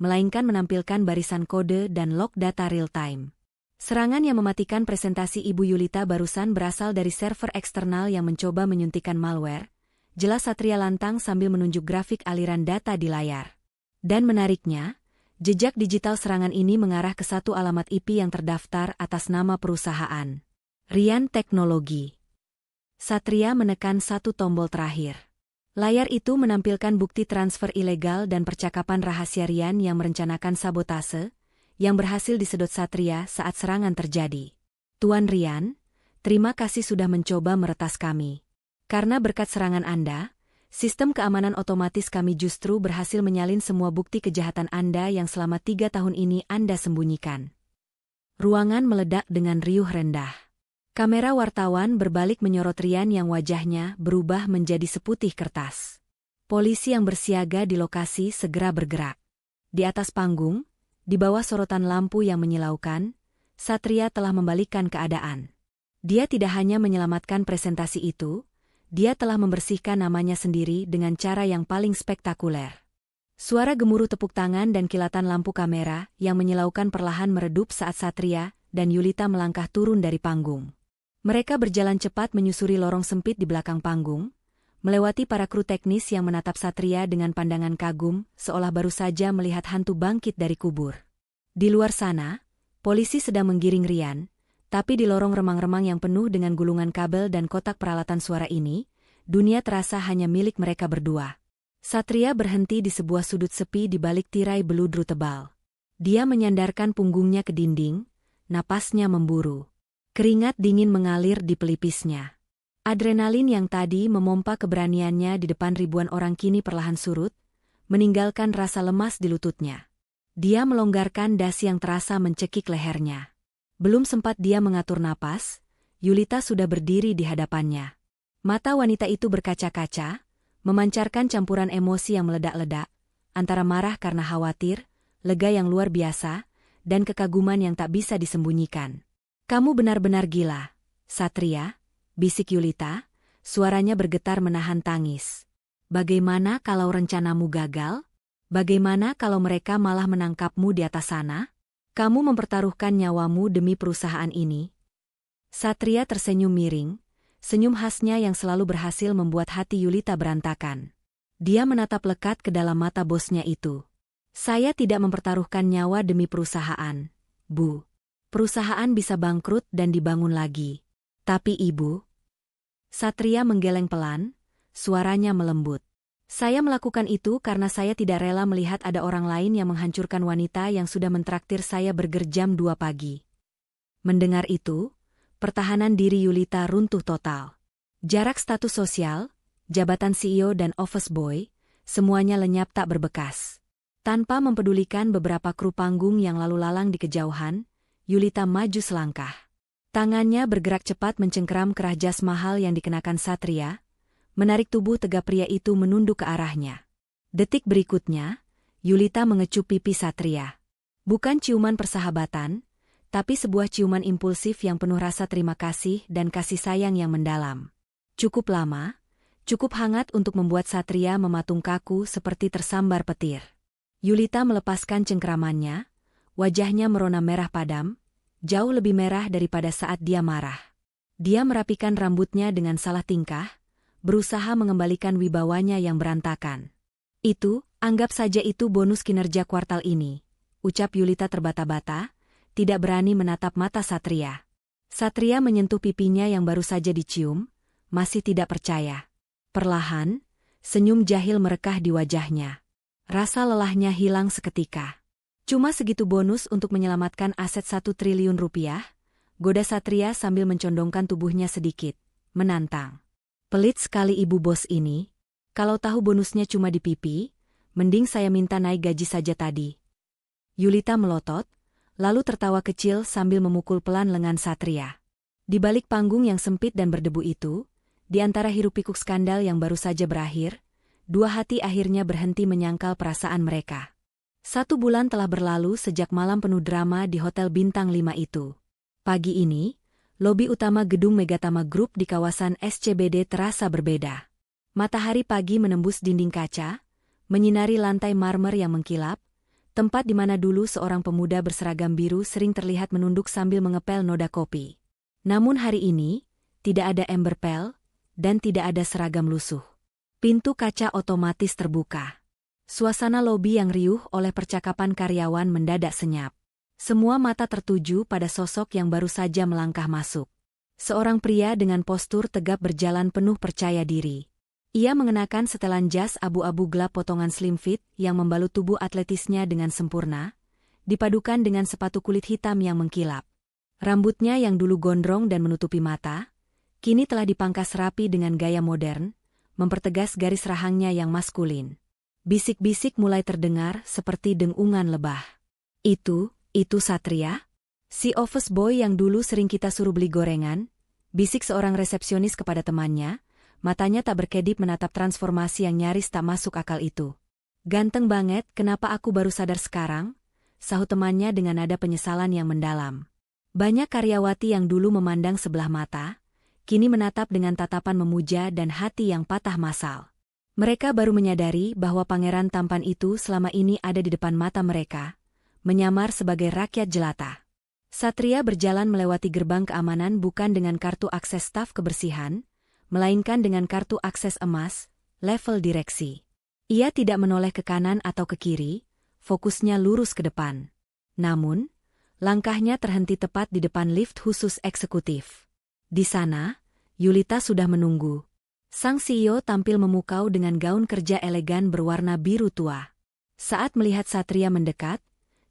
melainkan menampilkan barisan kode dan log data real-time. Serangan yang mematikan presentasi Ibu Yulita barusan berasal dari server eksternal yang mencoba menyuntikkan malware, jelas Satria lantang sambil menunjuk grafik aliran data di layar. Dan menariknya, jejak digital serangan ini mengarah ke satu alamat IP yang terdaftar atas nama perusahaan. Rian Teknologi. Satria menekan satu tombol terakhir. Layar itu menampilkan bukti transfer ilegal dan percakapan rahasia Rian yang merencanakan sabotase, yang berhasil disedot Satria saat serangan terjadi. Tuan Rian, terima kasih sudah mencoba meretas kami. Karena berkat serangan Anda, sistem keamanan otomatis kami justru berhasil menyalin semua bukti kejahatan Anda yang selama 3 tahun ini Anda sembunyikan. Ruangan meledak dengan riuh rendah. Kamera wartawan berbalik menyorot Rian yang wajahnya berubah menjadi seputih kertas. Polisi yang bersiaga di lokasi segera bergerak. Di atas panggung, di bawah sorotan lampu yang menyilaukan, Satria telah membalikkan keadaan. Dia tidak hanya menyelamatkan presentasi itu, dia telah membersihkan namanya sendiri dengan cara yang paling spektakuler. Suara gemuruh tepuk tangan dan kilatan lampu kamera yang menyilaukan perlahan meredup saat Satria dan Yulita melangkah turun dari panggung. Mereka berjalan cepat menyusuri lorong sempit di belakang panggung, melewati para kru teknis yang menatap Satria dengan pandangan kagum, seolah baru saja melihat hantu bangkit dari kubur. Di luar sana, polisi sedang menggiring Rian, tapi di lorong remang-remang yang penuh dengan gulungan kabel dan kotak peralatan suara ini, dunia terasa hanya milik mereka berdua. Satria berhenti di sebuah sudut sepi di balik tirai beludru tebal. Dia menyandarkan punggungnya ke dinding, napasnya memburu. Keringat dingin mengalir di pelipisnya. Adrenalin yang tadi memompa keberaniannya di depan ribuan orang kini perlahan surut, meninggalkan rasa lemas di lututnya. Dia melonggarkan dasi yang terasa mencekik lehernya. Belum sempat dia mengatur napas, Yulita sudah berdiri di hadapannya. Mata wanita itu berkaca-kaca, memancarkan campuran emosi yang meledak-ledak, antara marah karena khawatir, lega yang luar biasa, dan kekaguman yang tak bisa disembunyikan. "Kamu benar-benar gila, Satria," bisik Yulita, suaranya bergetar menahan tangis. "Bagaimana kalau rencanamu gagal? Bagaimana kalau mereka malah menangkapmu di atas sana? Kamu mempertaruhkan nyawamu demi perusahaan ini?" Satria tersenyum miring, senyum khasnya yang selalu berhasil membuat hati Yulita berantakan. Dia menatap lekat ke dalam mata bosnya itu. "Saya tidak mempertaruhkan nyawa demi perusahaan, Bu. Perusahaan bisa bangkrut dan dibangun lagi. Tapi Ibu..." Satria menggeleng pelan, suaranya melembut. "Saya melakukan itu karena saya tidak rela melihat ada orang lain yang menghancurkan wanita yang sudah mentraktir saya burger jam 2 pagi. Mendengar itu, pertahanan diri Yulita runtuh total. Jarak status sosial, jabatan CEO dan office boy, semuanya lenyap tak berbekas. Tanpa mempedulikan beberapa kru panggung yang lalu lalang di kejauhan, Yulita maju selangkah. Tangannya bergerak cepat mencengkeram kerah jas mahal yang dikenakan Satria, menarik tubuh tegap pria itu menunduk ke arahnya. Detik berikutnya, Yulita mengecup pipi Satria. Bukan ciuman persahabatan, tapi sebuah ciuman impulsif yang penuh rasa terima kasih dan kasih sayang yang mendalam. Cukup lama, cukup hangat untuk membuat Satria mematung kaku seperti tersambar petir. Yulita melepaskan cengkeramannya, wajahnya merona merah padam, jauh lebih merah daripada saat dia marah. Dia merapikan rambutnya dengan salah tingkah, berusaha mengembalikan wibawanya yang berantakan. Anggap saja itu bonus kinerja kuartal ini," ucap Yulita terbata-bata, tidak berani menatap mata Satria. Satria menyentuh pipinya yang baru saja dicium, masih tidak percaya. Perlahan, senyum jahil merekah di wajahnya. Rasa lelahnya hilang seketika. "Cuma segitu bonus untuk menyelamatkan aset 1 triliun rupiah, goda Satria sambil mencondongkan tubuhnya sedikit, menantang. "Pelit sekali ibu bos ini. Kalau tahu bonusnya cuma di pipi, mending saya minta naik gaji saja tadi." Yulita melotot, lalu tertawa kecil sambil memukul pelan lengan Satria. Di balik panggung yang sempit dan berdebu itu, di antara hiruk-pikuk skandal yang baru saja berakhir, dua hati akhirnya berhenti menyangkal perasaan mereka. 1 bulan telah berlalu sejak malam penuh drama di Hotel Bintang 5 itu. Pagi ini, lobi utama gedung Megatama Group di kawasan SCBD terasa berbeda. Matahari pagi menembus dinding kaca, menyinari lantai marmer yang mengkilap, tempat di mana dulu seorang pemuda berseragam biru sering terlihat menunduk sambil mengepel noda kopi. Namun hari ini, tidak ada ember pel, dan tidak ada seragam lusuh. Pintu kaca otomatis terbuka. Suasana lobi yang riuh oleh percakapan karyawan mendadak senyap. Semua mata tertuju pada sosok yang baru saja melangkah masuk. Seorang pria dengan postur tegap berjalan penuh percaya diri. Ia mengenakan setelan jas abu-abu gelap potongan slim fit yang membalut tubuh atletisnya dengan sempurna, dipadukan dengan sepatu kulit hitam yang mengkilap. Rambutnya yang dulu gondrong dan menutupi mata, kini telah dipangkas rapi dengan gaya modern, mempertegas garis rahangnya yang maskulin. Bisik-bisik mulai terdengar seperti dengungan lebah. Itu Satria?" Si office boy yang dulu sering kita suruh beli gorengan, bisik seorang resepsionis kepada temannya, matanya tak berkedip menatap transformasi yang nyaris tak masuk akal itu. Ganteng banget, kenapa aku baru sadar sekarang? Sahut temannya dengan nada penyesalan yang mendalam. Banyak karyawati yang dulu memandang sebelah mata, kini menatap dengan tatapan memuja dan hati yang patah masal. Mereka baru menyadari bahwa pangeran tampan itu selama ini ada di depan mata mereka, menyamar sebagai rakyat jelata. Satria berjalan melewati gerbang keamanan bukan dengan kartu akses staf kebersihan, melainkan dengan kartu akses emas, level direksi. Ia tidak menoleh ke kanan atau ke kiri, fokusnya lurus ke depan. Namun, langkahnya terhenti tepat di depan lift khusus eksekutif. Di sana, Yulita sudah menunggu. Sang CEO tampil memukau dengan gaun kerja elegan berwarna biru tua. Saat melihat Satria mendekat,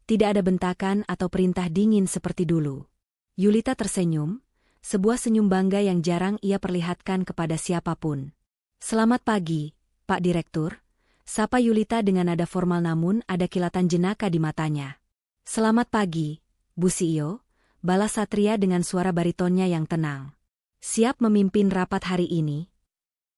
tidak ada bentakan atau perintah dingin seperti dulu. Yulita tersenyum, sebuah senyum bangga yang jarang ia perlihatkan kepada siapapun. "Selamat pagi, Pak Direktur," sapa Yulita dengan nada formal namun ada kilatan jenaka di matanya. "Selamat pagi, Bu CEO," balas Satria dengan suara baritonnya yang tenang. "Siap memimpin rapat hari ini?"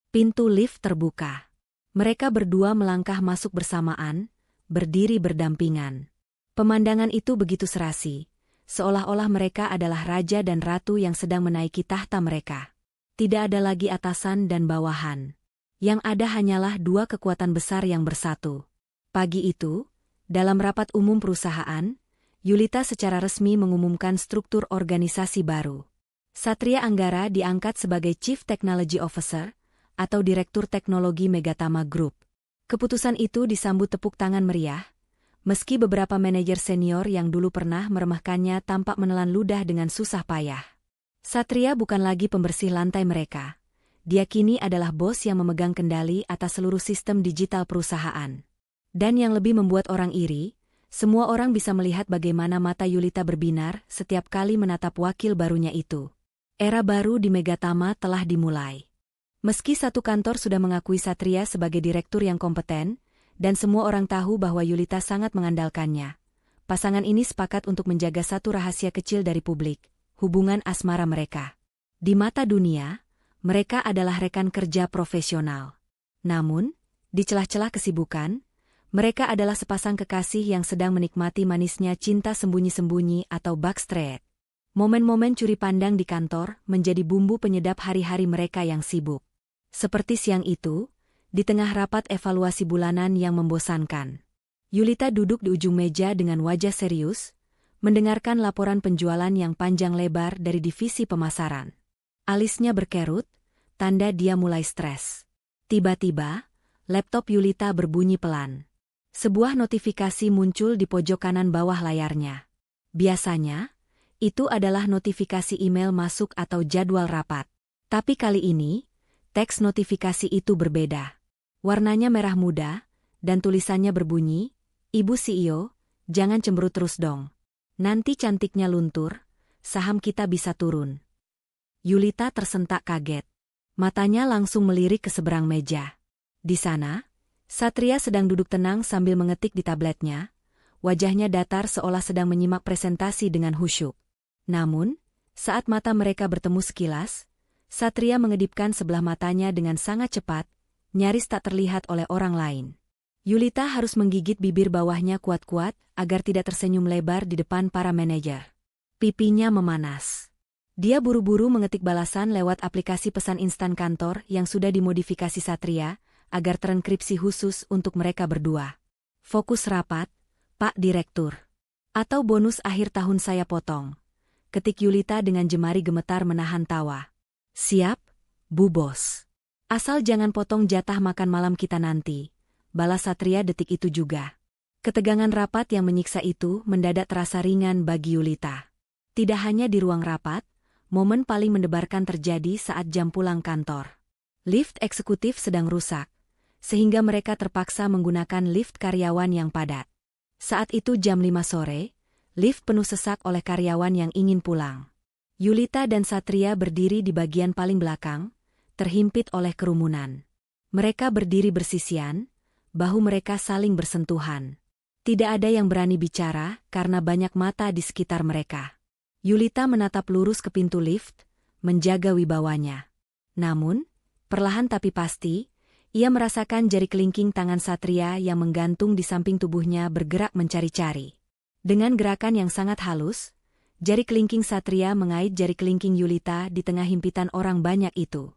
Pintu lift terbuka. Mereka berdua melangkah masuk bersamaan, berdiri berdampingan. Pemandangan itu begitu serasi, seolah-olah mereka adalah raja dan ratu yang sedang menaiki tahta mereka. Tidak ada lagi atasan dan bawahan. Yang ada hanyalah dua kekuatan besar yang bersatu. Pagi itu, dalam rapat umum perusahaan, Yulita secara resmi mengumumkan struktur organisasi baru. Satria Anggara diangkat sebagai Chief Technology Officer, atau Direktur Teknologi Megatama Group. Keputusan itu disambut tepuk tangan meriah, meski beberapa manajer senior yang dulu pernah meremehkannya tampak menelan ludah dengan susah payah. Satria bukan lagi pembersih lantai mereka. Dia kini adalah bos yang memegang kendali atas seluruh sistem digital perusahaan. Dan yang lebih membuat orang iri, semua orang bisa melihat bagaimana mata Yulita berbinar setiap kali menatap wakil barunya itu. Era baru di Megatama telah dimulai. Meski satu kantor sudah mengakui Satria sebagai direktur yang kompeten, dan semua orang tahu bahwa Yulita sangat mengandalkannya, pasangan ini sepakat untuk menjaga satu rahasia kecil dari publik, hubungan asmara mereka. Di mata dunia, mereka adalah rekan kerja profesional. Namun, di celah-celah kesibukan, mereka adalah sepasang kekasih yang sedang menikmati manisnya cinta sembunyi-sembunyi atau backstreet. Momen-momen curi pandang di kantor menjadi bumbu penyedap hari-hari mereka yang sibuk. Seperti siang itu, di tengah rapat evaluasi bulanan yang membosankan. Yulita duduk di ujung meja dengan wajah serius, mendengarkan laporan penjualan yang panjang lebar dari divisi pemasaran. Alisnya berkerut, tanda dia mulai stres. Tiba-tiba, laptop Yulita berbunyi pelan. Sebuah notifikasi muncul di pojok kanan bawah layarnya. Biasanya, itu adalah notifikasi email masuk atau jadwal rapat. Tapi kali ini, teks notifikasi itu berbeda. Warnanya merah muda, dan tulisannya berbunyi, "Ibu CEO, jangan cemberut terus dong. Nanti cantiknya luntur, saham kita bisa turun." Yulita tersentak kaget. Matanya langsung melirik ke seberang meja. Di sana, Satria sedang duduk tenang sambil mengetik di tabletnya, wajahnya datar seolah sedang menyimak presentasi dengan khusyuk. Namun, saat mata mereka bertemu sekilas, Satria mengedipkan sebelah matanya dengan sangat cepat, nyaris tak terlihat oleh orang lain. Yulita harus menggigit bibir bawahnya kuat-kuat agar tidak tersenyum lebar di depan para manajer. Pipinya memanas. Dia buru-buru mengetik balasan lewat aplikasi pesan instan kantor yang sudah dimodifikasi Satria agar terenkripsi khusus untuk mereka berdua. "Fokus rapat, Pak Direktur. Atau bonus akhir tahun saya potong," ketik Yulita dengan jemari gemetar menahan tawa. "Siap, Bu Bos. Asal jangan potong jatah makan malam kita nanti," balas Satria detik itu juga. Ketegangan rapat yang menyiksa itu mendadak terasa ringan bagi Yulita. Tidak hanya di ruang rapat, momen paling mendebarkan terjadi saat jam pulang kantor. Lift eksekutif sedang rusak, sehingga mereka terpaksa menggunakan lift karyawan yang padat. Saat itu jam 5 sore, lift penuh sesak oleh karyawan yang ingin pulang. Yulita dan Satria berdiri di bagian paling belakang, terhimpit oleh kerumunan. Mereka berdiri bersisian, bahu mereka saling bersentuhan. Tidak ada yang berani bicara karena banyak mata di sekitar mereka. Yulita menatap lurus ke pintu lift, menjaga wibawanya. Namun, perlahan tapi pasti, ia merasakan jari kelingking tangan Satria yang menggantung di samping tubuhnya bergerak mencari-cari. Dengan gerakan yang sangat halus, jari kelingking Satria mengait jari kelingking Yulita di tengah himpitan orang banyak itu.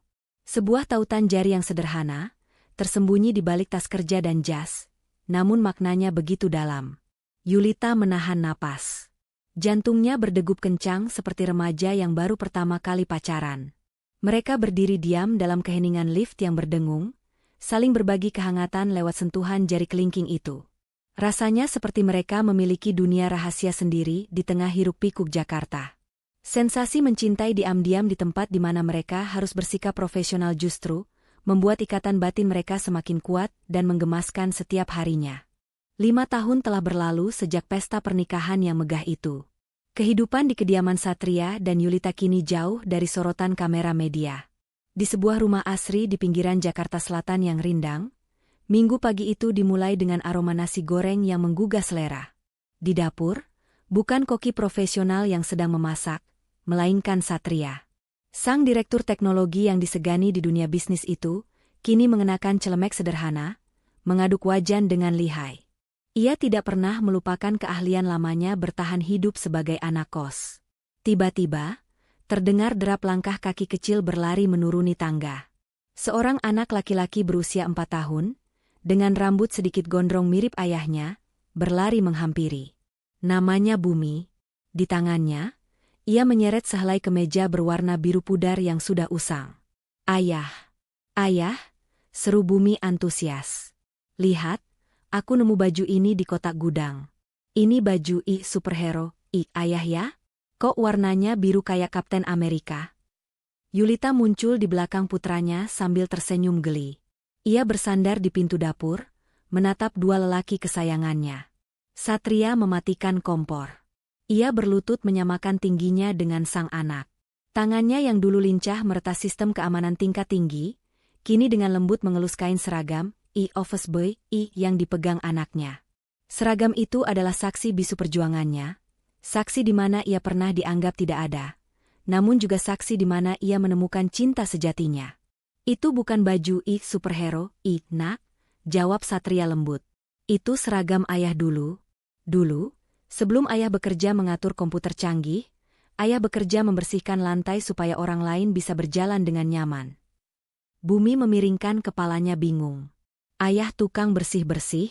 Sebuah tautan jari yang sederhana, tersembunyi di balik tas kerja dan jas, namun maknanya begitu dalam. Yulita menahan napas. Jantungnya berdegup kencang seperti remaja yang baru pertama kali pacaran. Mereka berdiri diam dalam keheningan lift yang berdengung, saling berbagi kehangatan lewat sentuhan jari kelingking itu. Rasanya seperti mereka memiliki dunia rahasia sendiri di tengah hiruk-pikuk Jakarta. Sensasi mencintai diam-diam di tempat di mana mereka harus bersikap profesional justru membuat ikatan batin mereka semakin kuat dan menggemaskan setiap harinya. 5 tahun telah berlalu sejak pesta pernikahan yang megah itu. Kehidupan di kediaman Satria dan Yulita kini jauh dari sorotan kamera media. Di sebuah rumah asri di pinggiran Jakarta Selatan yang rindang, minggu pagi itu dimulai dengan aroma nasi goreng yang menggugah selera. Di dapur, bukan koki profesional yang sedang memasak, melainkan Satria. Sang direktur teknologi yang disegani di dunia bisnis itu, kini mengenakan celemek sederhana, mengaduk wajan dengan lihai. Ia tidak pernah melupakan keahlian lamanya bertahan hidup sebagai anak kos. Tiba-tiba, terdengar derap langkah kaki kecil berlari menuruni tangga. Seorang anak laki-laki berusia 4 tahun, dengan rambut sedikit gondrong mirip ayahnya, berlari menghampiri. Namanya Bumi. Di tangannya, ia menyeret sehelai kemeja berwarna biru pudar yang sudah usang. "Ayah! Ayah!" seru Bumi antusias. "Lihat, aku nemu baju ini di kotak gudang. Ini baju superhero, ayah ya? Kok warnanya biru kayak Kapten Amerika?" Yulita muncul di belakang putranya sambil tersenyum geli. Ia bersandar di pintu dapur, menatap dua lelaki kesayangannya. Satria mematikan kompor. Ia berlutut menyamakan tingginya dengan sang anak. Tangannya yang dulu lincah meretas sistem keamanan tingkat tinggi, kini dengan lembut mengelus kain seragam, office boy, yang dipegang anaknya. Seragam itu adalah saksi bisu perjuangannya, saksi di mana ia pernah dianggap tidak ada, namun juga saksi di mana ia menemukan cinta sejatinya. "Itu bukan baju superhero, nak," jawab Satria lembut. "Itu seragam ayah dulu. Dulu, sebelum ayah bekerja mengatur komputer canggih, ayah bekerja membersihkan lantai supaya orang lain bisa berjalan dengan nyaman." Bumi memiringkan kepalanya bingung. "Ayah tukang bersih-bersih?"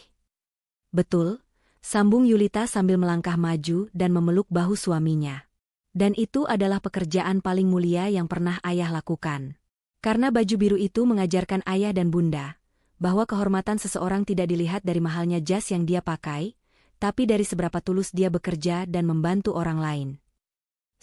"Betul," sambung Yulita sambil melangkah maju dan memeluk bahu suaminya. "Dan itu adalah pekerjaan paling mulia yang pernah ayah lakukan. Karena baju biru itu mengajarkan ayah dan bunda bahwa kehormatan seseorang tidak dilihat dari mahalnya jas yang dia pakai, tapi dari seberapa tulus dia bekerja dan membantu orang lain."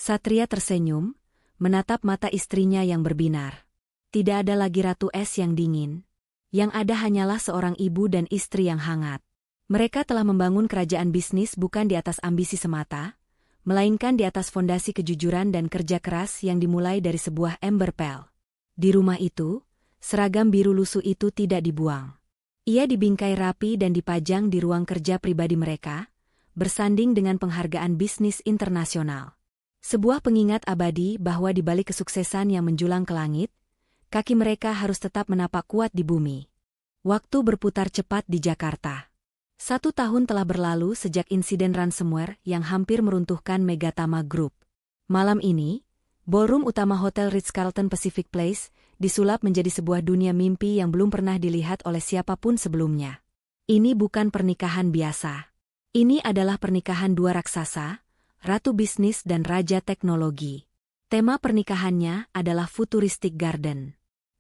Satria tersenyum, menatap mata istrinya yang berbinar. Tidak ada lagi Ratu Es yang dingin. Yang ada hanyalah seorang ibu dan istri yang hangat. Mereka telah membangun kerajaan bisnis bukan di atas ambisi semata, melainkan di atas fondasi kejujuran dan kerja keras yang dimulai dari sebuah ember pel. Di rumah itu, seragam biru lusuh itu tidak dibuang. Ia dibingkai rapi dan dipajang di ruang kerja pribadi mereka, bersanding dengan penghargaan bisnis internasional. Sebuah pengingat abadi bahwa di balik kesuksesan yang menjulang ke langit, kaki mereka harus tetap menapak kuat di bumi. Waktu berputar cepat di Jakarta. 1 tahun telah berlalu sejak insiden ransomware yang hampir meruntuhkan Megatama Group. Malam ini, ballroom utama Hotel Ritz-Carlton Pacific Place disulap menjadi sebuah dunia mimpi yang belum pernah dilihat oleh siapapun sebelumnya. Ini bukan pernikahan biasa. Ini adalah pernikahan dua raksasa, ratu bisnis dan raja teknologi. Tema pernikahannya adalah Futuristic Garden.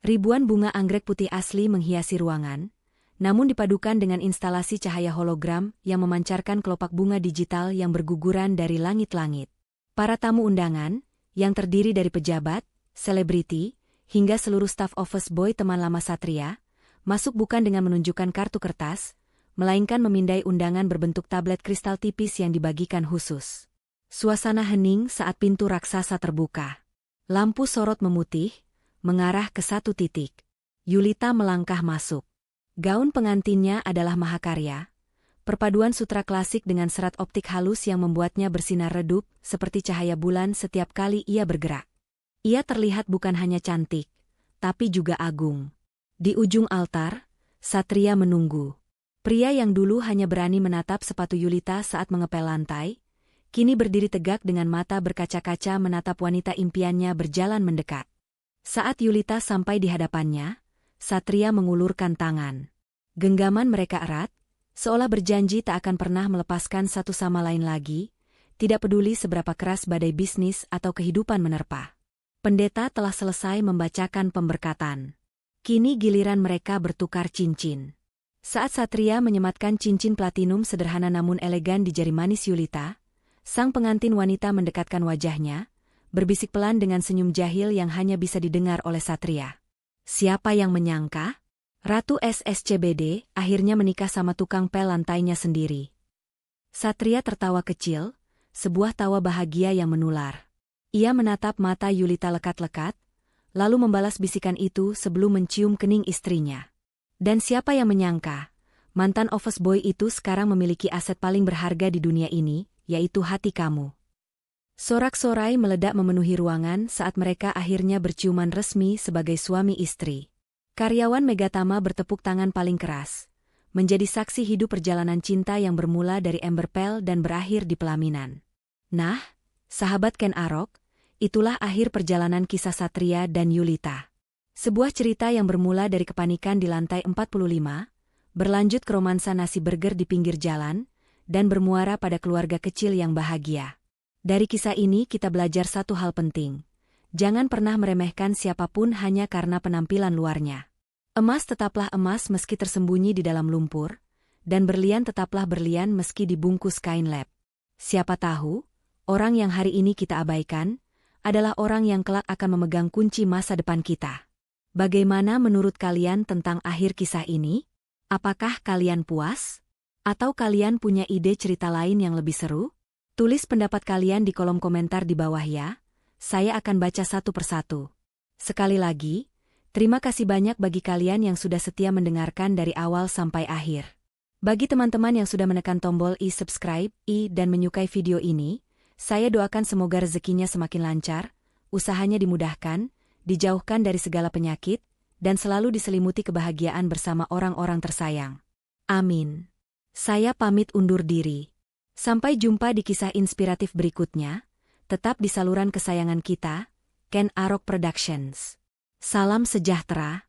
Ribuan bunga anggrek putih asli menghiasi ruangan, namun dipadukan dengan instalasi cahaya hologram yang memancarkan kelopak bunga digital yang berguguran dari langit-langit. Para tamu undangan, yang terdiri dari pejabat, selebriti, hingga seluruh staf office boy teman lama Satria, masuk bukan dengan menunjukkan kartu kertas, melainkan memindai undangan berbentuk tablet kristal tipis yang dibagikan khusus. Suasana hening saat pintu raksasa terbuka. Lampu sorot memutih, mengarah ke satu titik. Yulita melangkah masuk. Gaun pengantinnya adalah mahakarya, Perpaduan sutra klasik dengan serat optik halus yang membuatnya bersinar redup, seperti cahaya bulan setiap kali ia bergerak. Ia terlihat bukan hanya cantik, tapi juga agung. Di ujung altar, Satria menunggu. Pria yang dulu hanya berani menatap sepatu Yulita saat mengepel lantai, kini berdiri tegak dengan mata berkaca-kaca menatap wanita impiannya berjalan mendekat. Saat Yulita sampai di hadapannya, Satria mengulurkan tangan. Genggaman mereka erat, seolah berjanji tak akan pernah melepaskan satu sama lain lagi, tidak peduli seberapa keras badai bisnis atau kehidupan menerpa. Pendeta telah selesai membacakan pemberkatan. Kini giliran mereka bertukar cincin. Saat Satria menyematkan cincin platinum sederhana namun elegan di jari manis Yulita, sang pengantin wanita mendekatkan wajahnya, berbisik pelan dengan senyum jahil yang hanya bisa didengar oleh Satria. Siapa yang menyangka? Ratu SSCBD akhirnya menikah sama tukang pel lantainya sendiri. Satria tertawa kecil, sebuah tawa bahagia yang menular. Ia menatap mata Yulita lekat-lekat, lalu membalas bisikan itu sebelum mencium kening istrinya. Dan siapa yang menyangka, mantan office boy itu sekarang memiliki aset paling berharga di dunia ini, yaitu hati kamu. Sorak-sorai meledak memenuhi ruangan saat mereka akhirnya berciuman resmi sebagai suami istri. Karyawan Megatama bertepuk tangan paling keras, menjadi saksi hidup perjalanan cinta yang bermula dari ember pel dan berakhir di pelaminan. Nah, sahabat Ken Arok, itulah akhir perjalanan kisah Satria dan Yulita. Sebuah cerita yang bermula dari kepanikan di lantai 45, berlanjut ke romansa nasi burger di pinggir jalan, dan bermuara pada keluarga kecil yang bahagia. Dari kisah ini kita belajar satu hal penting. Jangan pernah meremehkan siapapun hanya karena penampilan luarnya. Emas tetaplah emas meski tersembunyi di dalam lumpur, dan berlian tetaplah berlian meski dibungkus kain lap. Siapa tahu, orang yang hari ini kita abaikan, adalah orang yang kelak akan memegang kunci masa depan kita. Bagaimana menurut kalian tentang akhir kisah ini? Apakah kalian puas? Atau kalian punya ide cerita lain yang lebih seru? Tulis pendapat kalian di kolom komentar di bawah ya. Saya akan baca satu persatu. Sekali lagi, terima kasih banyak bagi kalian yang sudah setia mendengarkan dari awal sampai akhir. Bagi teman-teman yang sudah menekan tombol subscribe, dan menyukai video ini, saya doakan semoga rezekinya semakin lancar, usahanya dimudahkan, dijauhkan dari segala penyakit, dan selalu diselimuti kebahagiaan bersama orang-orang tersayang. Amin. Saya pamit undur diri. Sampai jumpa di kisah inspiratif berikutnya. Tetap di saluran kesayangan kita, Ken Arok Productions. Salam sejahtera.